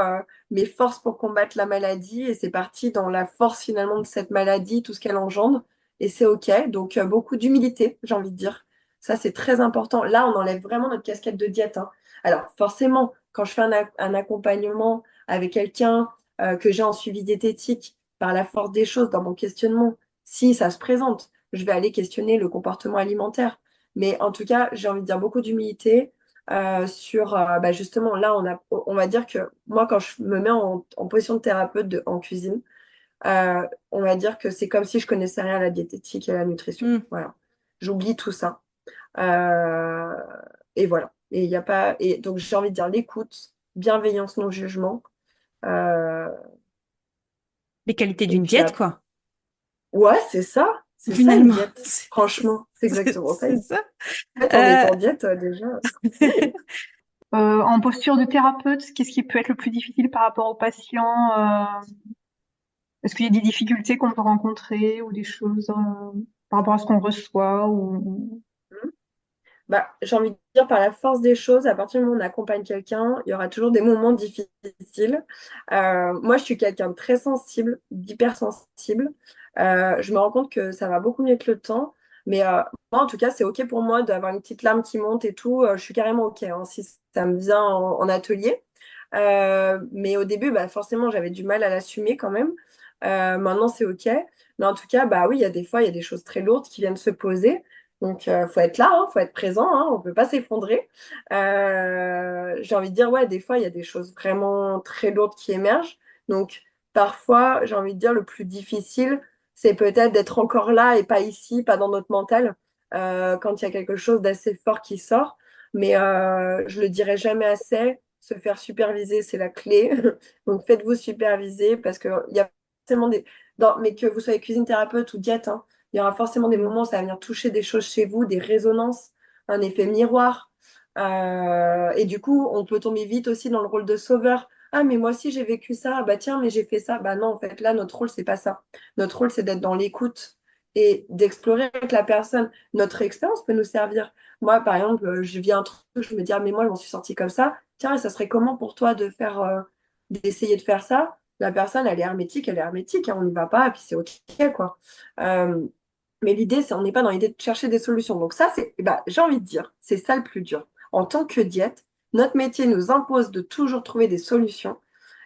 Speaker 2: mes forces pour combattre la maladie, et c'est parti dans la force finalement de cette maladie, tout ce qu'elle engendre, et c'est OK. Donc, beaucoup d'humilité, j'ai envie de dire. Ça, c'est très important. Là, on enlève vraiment notre casquette de diète, hein. Alors, forcément, quand je fais un accompagnement avec quelqu'un que j'ai en suivi diététique, par la force des choses, dans mon questionnement, si ça se présente, je vais aller questionner le comportement alimentaire. Mais en tout cas, j'ai envie de dire beaucoup d'humilité sur bah justement là on va dire que moi quand je me mets en position de thérapeute en cuisine on va dire que c'est comme si je connaissais rien à la diététique et à la nutrition,
Speaker 1: Mhm.
Speaker 2: voilà, j'oublie tout ça. Euh, et voilà, et il y a pas et donc j'ai envie de dire l'écoute, bienveillance, non jugement, euh,
Speaker 1: Les qualités
Speaker 2: et
Speaker 1: d'une
Speaker 2: puis
Speaker 1: diète, quoi.
Speaker 2: ouais, c'est ça une
Speaker 1: Finalement,
Speaker 2: diète, franchement c'est exactement ça
Speaker 1: c'est
Speaker 2: une...
Speaker 1: ça.
Speaker 2: En fait on est
Speaker 1: Euh,
Speaker 2: en diète déjà.
Speaker 3: En posture de thérapeute, qu'est-ce qui peut être le plus difficile par rapport aux patients? Est-ce qu'il y a des difficultés qu'on peut rencontrer ou des choses par rapport à ce qu'on reçoit ou...
Speaker 2: Bah, j'ai envie de dire, par la force des choses, à partir du moment où on accompagne quelqu'un, il y aura toujours des moments difficiles. Moi, je suis quelqu'un de très sensible, d'hypersensible. Je me rends compte que ça va beaucoup mieux que le temps. Mais moi, en tout cas, c'est OK pour moi d'avoir une petite larme qui monte et tout. Je suis carrément OK hein, si ça me vient en atelier. Mais au début, bah, forcément, j'avais du mal à l'assumer quand même. Maintenant, c'est OK. Mais en tout cas, bah oui, il y a des fois, il y a des choses très lourdes qui viennent se poser. Donc, faut être là, hein, faut être présent, hein, on peut pas s'effondrer. J'ai envie de dire, ouais, des fois, il y a des choses vraiment très lourdes qui émergent. Donc, parfois, j'ai envie de dire, le plus difficile, c'est peut-être d'être encore là et pas ici, pas dans notre mental, quand il y a quelque chose d'assez fort qui sort. Mais je le dirai jamais assez, se faire superviser, c'est la clé. Donc, faites-vous superviser parce qu'il y a forcément mais que vous soyez cuisine thérapeute ou diète, hein, il y aura forcément des moments où ça va venir toucher des choses chez vous, des résonances, un effet miroir. Et du coup, on peut tomber vite aussi dans le rôle de sauveur. Ah, mais moi aussi, j'ai vécu ça. Ah, bah tiens, mais j'ai fait ça. Bah non, en fait, là, notre rôle, c'est pas ça. Notre rôle, c'est d'être dans l'écoute et d'explorer avec la personne. Notre expérience peut nous servir. Moi, par exemple, je vis un truc, je me dis, ah, mais moi, je m'en suis sortie comme ça. Tiens, et ça serait comment pour toi de faire, d'essayer de faire ça? La personne, elle est hermétique, hein, on n'y va pas, et puis c'est OK, quoi. Euh, mais l'idée, c'est on n'est pas dans l'idée de chercher des solutions. Donc ça, j'ai envie de dire, c'est ça le plus dur. En tant que diète, notre métier nous impose de toujours trouver des solutions.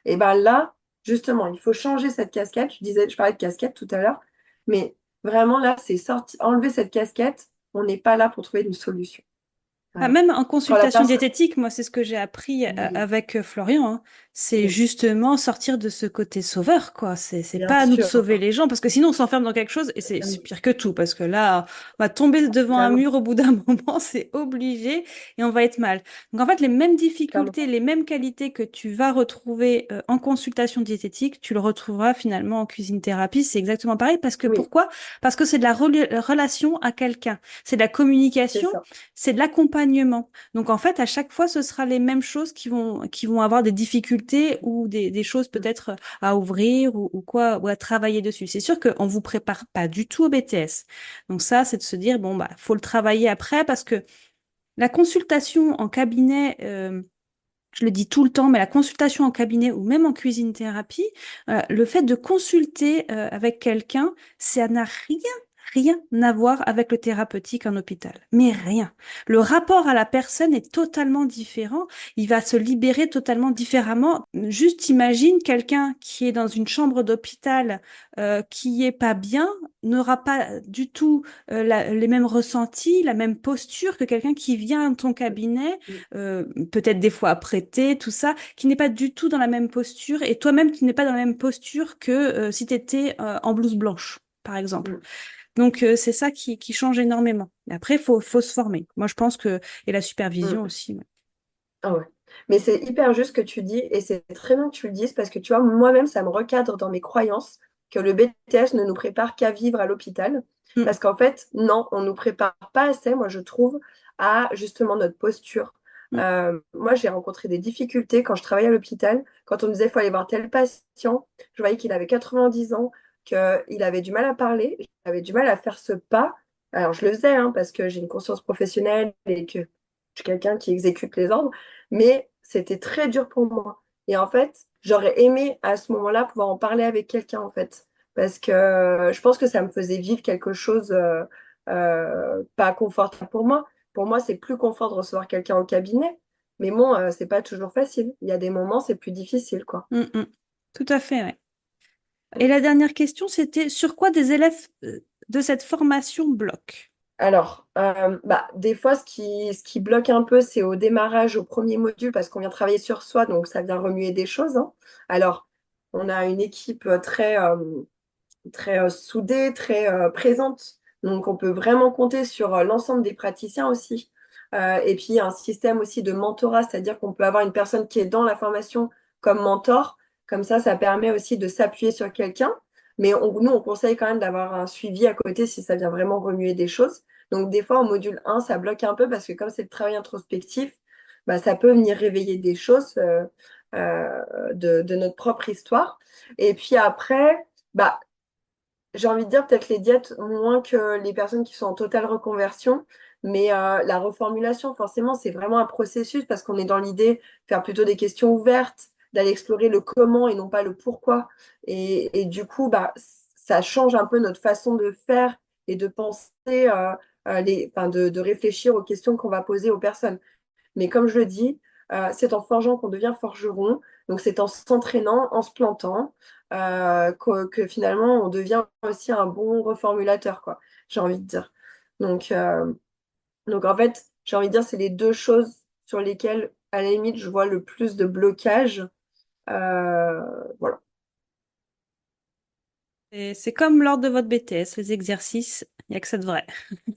Speaker 2: Et ben là, justement, il faut changer cette casquette. Je parlais de casquette tout à l'heure, mais vraiment là, c'est enlever cette casquette. On n'est pas là pour trouver une solution.
Speaker 1: Ah,
Speaker 2: Voilà.
Speaker 1: même en
Speaker 2: Quand la
Speaker 1: consultation
Speaker 2: personne,
Speaker 1: diététique, moi, c'est ce que j'ai appris
Speaker 2: oui,
Speaker 1: avec Florian, hein. C'est
Speaker 2: oui,
Speaker 1: justement sortir de ce côté sauveur, quoi. C'est
Speaker 2: bien
Speaker 1: pas à nous de
Speaker 2: sûr,
Speaker 1: sauver les gens, parce que sinon on s'enferme dans quelque chose et c'est
Speaker 2: totalement,
Speaker 1: pire que tout, parce que là, on va tomber devant un
Speaker 2: totalement,
Speaker 1: mur au bout d'un moment, c'est obligé et on va être mal. Donc en fait, les mêmes
Speaker 2: clairement.
Speaker 1: difficultés, les mêmes qualités que tu vas retrouver en consultation diététique, tu le retrouveras finalement en cuisine thérapie. C'est exactement pareil, parce que
Speaker 2: Oui,
Speaker 1: pourquoi? Parce que c'est de la relation à quelqu'un, c'est de la
Speaker 2: c'est
Speaker 1: communication,
Speaker 2: ça.
Speaker 1: c'est de l'accompagnement. Donc en fait, à chaque fois, ce sera les mêmes choses qui vont avoir des difficultés ou des choses peut-être à ouvrir ou quoi, ou à travailler dessus. C'est sûr qu'on vous prépare pas du tout au BTS. Donc ça, c'est de se dire, bon, bah, faut le travailler après parce que la consultation en cabinet, je le dis tout le temps, mais la consultation en cabinet ou même en cuisine thérapie, le fait de consulter avec quelqu'un, ça n'a rien à voir avec le thérapeutique en hôpital. Mais rien. Le rapport à la personne est totalement différent. Il va se libérer totalement différemment. Juste imagine quelqu'un qui est dans une chambre d'hôpital, qui est pas bien, n'aura pas du tout les mêmes ressentis, la même posture que quelqu'un qui vient dans ton cabinet
Speaker 2: Mm,
Speaker 1: peut-être des fois apprêté, tout ça, qui n'est pas du tout dans la même posture, et toi-même, tu n'es pas dans la même posture que si tu étais en blouse blanche, par exemple.
Speaker 2: mm,
Speaker 1: Donc, c'est ça qui change énormément. Et après, faut se former. Moi, je pense que, et la supervision
Speaker 2: mm.
Speaker 1: aussi. Ouais.
Speaker 2: Ah ouais. Mais c'est hyper juste ce que tu dis et c'est très bien que tu le dises parce que tu vois, moi-même, ça me recadre dans mes croyances que le BTS ne nous prépare qu'à vivre à l'hôpital.
Speaker 1: Mm,
Speaker 2: Parce qu'en fait, non, on ne nous prépare pas assez, moi, je trouve, à justement notre posture.
Speaker 1: mm,
Speaker 2: Moi, j'ai rencontré des difficultés quand je travaillais à l'hôpital. Quand on me disait qu'il faut aller voir tel patient, je voyais qu'il avait 90 ans, qu'il avait du mal à parler, j'avais du mal à faire ce pas. Alors, je le faisais hein, parce que j'ai une conscience professionnelle et que je suis quelqu'un qui exécute les ordres mais c'était très dur pour moi. Et en fait, j'aurais aimé à ce moment-là pouvoir en parler avec quelqu'un, en fait, parce que je pense que ça me faisait vivre quelque chose pas confortable pour moi. Pour moi, c'est plus confort de recevoir quelqu'un au cabinet, mais bon, c'est pas toujours facile. Il y a des moments, c'est plus difficile, quoi.
Speaker 1: mm, mm. Tout à fait, ouais. Et la dernière question, c'était sur quoi des élèves de cette formation bloquent?
Speaker 2: Alors, des fois, ce qui bloque un peu, c'est au démarrage, au premier module, parce qu'on vient travailler sur soi, donc ça vient remuer des choses, hein. Alors, on a une équipe très soudée, très présente. Donc, on peut vraiment compter sur l'ensemble des praticiens aussi. Et puis, un système aussi de mentorat, c'est-à-dire qu'on peut avoir une personne qui est dans la formation comme mentor. Comme ça permet aussi de s'appuyer sur quelqu'un. Mais nous, on conseille quand même d'avoir un suivi à côté si ça vient vraiment remuer des choses. Donc, des fois, au module 1, ça bloque un peu parce que comme c'est le travail introspectif, bah, ça peut venir réveiller des choses de notre propre histoire. Et puis après, bah, j'ai envie de dire peut-être les diètes moins que les personnes qui sont en totale reconversion, mais la reformulation, forcément, c'est vraiment un processus parce qu'on est dans l'idée de faire plutôt des questions ouvertes, d'aller explorer le comment et non pas le pourquoi. Et du coup, bah, ça change un peu notre façon de faire et de penser, enfin, de réfléchir aux questions qu'on va poser aux personnes. Mais comme je le dis, c'est en forgeant qu'on devient forgeron. Donc c'est en s'entraînant, en se plantant, que finalement on devient aussi un bon reformulateur, quoi. J'ai envie de dire. Donc en fait, j'ai envie de dire, c'est les deux choses sur lesquelles, à la limite, je vois le plus de blocage. Voilà.
Speaker 1: Et c'est comme lors de votre BTS, les exercices, il n'y a que ça de vrai.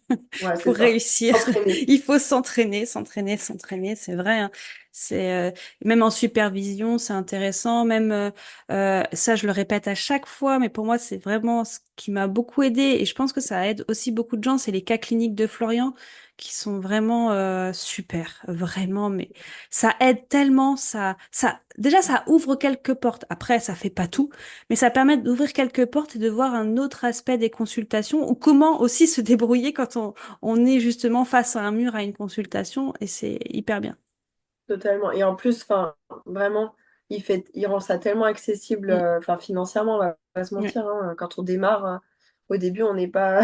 Speaker 2: Ouais, c'est
Speaker 1: Pour
Speaker 2: ça.
Speaker 1: réussir,
Speaker 2: S'entraîner.
Speaker 1: il faut s'entraîner, s'entraîner, s'entraîner, c'est vrai, hein. C'est même en supervision, c'est intéressant. Même ça, je le répète à chaque fois, mais pour moi, c'est vraiment ce qui m'a beaucoup aidé et je pense que ça aide aussi beaucoup de gens. C'est les cas cliniques de Florian qui sont vraiment super, vraiment. Mais ça aide tellement, déjà ça ouvre quelques portes. Après, ça fait pas tout, mais ça permet d'ouvrir quelques portes et de voir un autre aspect des consultations ou comment aussi se débrouiller quand on est justement face à un mur à une consultation et c'est hyper bien.
Speaker 2: Totalement. Et en plus, enfin, vraiment, il rend ça tellement accessible,
Speaker 1: Mm.
Speaker 2: enfin, financièrement, on va pas se
Speaker 1: Ouais.
Speaker 2: mentir, hein. Quand on démarre, au début, on n'est pas,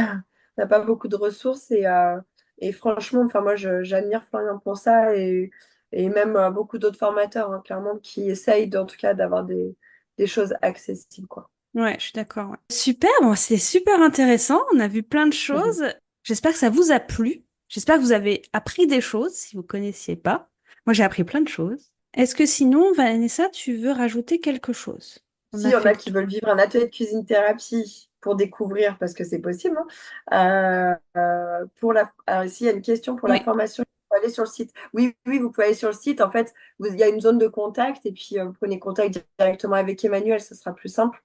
Speaker 2: on n'a pas beaucoup de ressources et franchement, enfin, moi, j'admire Florian pour ça et même beaucoup d'autres formateurs, hein, clairement, qui essayent, en tout cas, d'avoir des choses accessibles, quoi.
Speaker 1: Ouais, je suis d'accord. Ouais. Super, bon, c'est super intéressant. On a vu plein de
Speaker 2: Mhm.
Speaker 1: choses. J'espère que ça vous a plu. J'espère que vous avez appris des choses si vous connaissiez pas. Moi, j'ai appris plein de choses. Est-ce que sinon, Vanessa, tu veux rajouter quelque chose? On
Speaker 2: S'il
Speaker 1: a
Speaker 2: y en
Speaker 1: fait
Speaker 2: a
Speaker 1: le
Speaker 2: qui
Speaker 1: tour.
Speaker 2: veulent vivre un atelier de cuisine thérapie pour découvrir, parce que c'est possible, hein, alors, s'il y a une question pour la
Speaker 1: Ouais.
Speaker 2: formation, il faut aller sur le site. Oui, oui, vous pouvez aller sur le site. En fait, il y a une zone de contact et puis vous prenez contact directement avec Emmanuel, ce sera plus simple.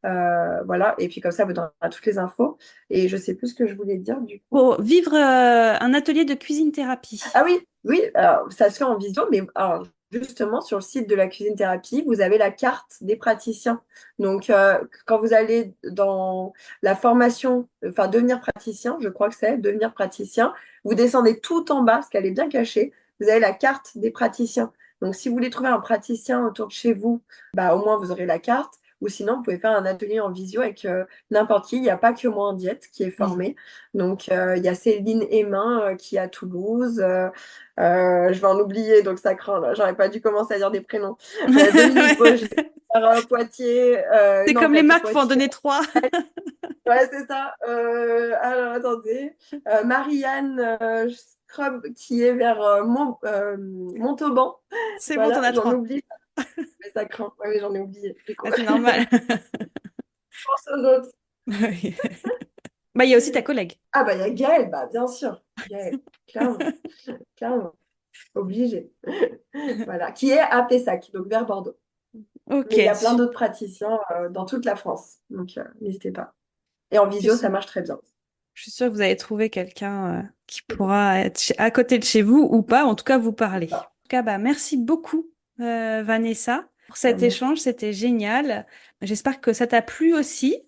Speaker 2: Voilà, et puis comme ça, vous aurez toutes les infos. Et je sais plus ce que je voulais dire du coup.
Speaker 1: Pour vivre un atelier de cuisine thérapie.
Speaker 2: Ah oui, oui, alors, ça se fait en visio, mais alors, justement, sur le site de la cuisine thérapie, vous avez la carte des praticiens. Donc, quand vous allez dans la formation, enfin, devenir praticien, je crois que c'est devenir praticien, vous descendez tout en bas, parce qu'elle est bien cachée, vous avez la carte des praticiens. Donc, si vous voulez trouver un praticien autour de chez vous, bah, au moins, vous aurez la carte. Ou sinon, vous pouvez faire un atelier en visio avec n'importe qui. Il n'y a pas que moi en diète qui est
Speaker 1: Mhm.
Speaker 2: formée. Donc, il y a Céline Hémin qui est à Toulouse. Je vais en oublier, donc ça craint. Là. J'aurais pas dû commencer à dire des prénoms. Dominique Boger, Poitiers.
Speaker 1: C'est
Speaker 2: Non,
Speaker 1: comme les
Speaker 2: pas
Speaker 1: marques, faut en
Speaker 2: Poitiers.
Speaker 1: donner trois.
Speaker 2: Ouais, c'est ça. Alors, attendez. Marianne Scrub qui est vers Montauban.
Speaker 1: C'est bon, t'en
Speaker 2: Voilà,
Speaker 1: as
Speaker 2: j'en
Speaker 1: trois.
Speaker 2: oublie. Mais ça craint. Ouais, mais j'en ai oublié. Du coup,
Speaker 1: Ah, c'est normal.
Speaker 2: pense aux autres.
Speaker 1: Oui. Bah, il y a aussi ta collègue.
Speaker 2: Ah, bah, il y a Gaëlle, bah, bien sûr. Gaëlle, clairement. Clairement. Obligé. Voilà, qui est à Pessac, donc vers Bordeaux.
Speaker 1: Ok,
Speaker 2: Mais il y a plein d'autres praticiens dans toute la France, donc n'hésitez pas. Et en
Speaker 1: je
Speaker 2: visio,
Speaker 1: suis
Speaker 2: ça marche très bien.
Speaker 1: je suis sûre que vous allez trouver quelqu'un qui pourra être à côté de chez vous ou pas, en tout cas vous
Speaker 2: C'est
Speaker 1: parler. En
Speaker 2: ça.
Speaker 1: tout cas, bah, merci beaucoup, Vanessa, pour cet
Speaker 2: Merci.
Speaker 1: échange. C'était génial. J'espère que ça t'a plu aussi.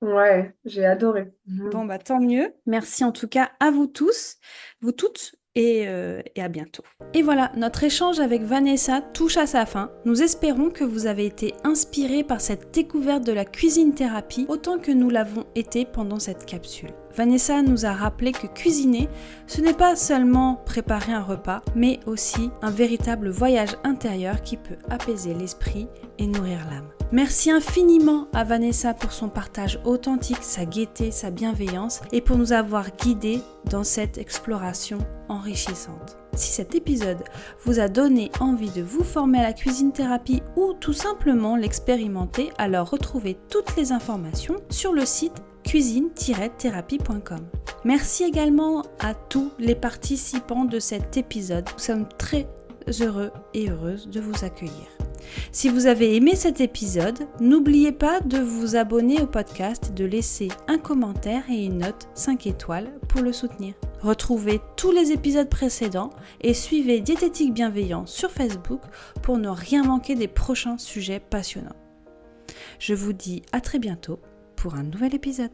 Speaker 2: Ouais, j'ai adoré.
Speaker 1: Bon, bah, tant mieux. Merci en tout cas à vous tous, vous toutes, et à bientôt. Et voilà, notre échange avec Vanessa touche à sa fin. Nous espérons que vous avez été inspirés par cette découverte de la cuisine thérapie autant que nous l'avons été pendant cette capsule. Vanessa nous a rappelé que cuisiner, ce n'est pas seulement préparer un repas, mais aussi un véritable voyage intérieur qui peut apaiser l'esprit et nourrir l'âme. Merci infiniment à Vanessa pour son partage authentique, sa gaieté, sa bienveillance et pour nous avoir guidés dans cette exploration enrichissante. Si cet épisode vous a donné envie de vous former à la cuisine thérapie ou tout simplement l'expérimenter, alors retrouvez toutes les informations sur le site cuisine-thérapie.com. Merci également à tous les participants de cet épisode. Nous sommes très heureux et heureuses de vous accueillir. Si vous avez aimé cet épisode, n'oubliez pas de vous abonner au podcast et de laisser un commentaire et une note 5 étoiles pour le soutenir. Retrouvez tous les épisodes précédents et suivez Diététique Bienveillant sur Facebook pour ne rien manquer des prochains sujets passionnants. Je vous dis à très bientôt pour un nouvel épisode.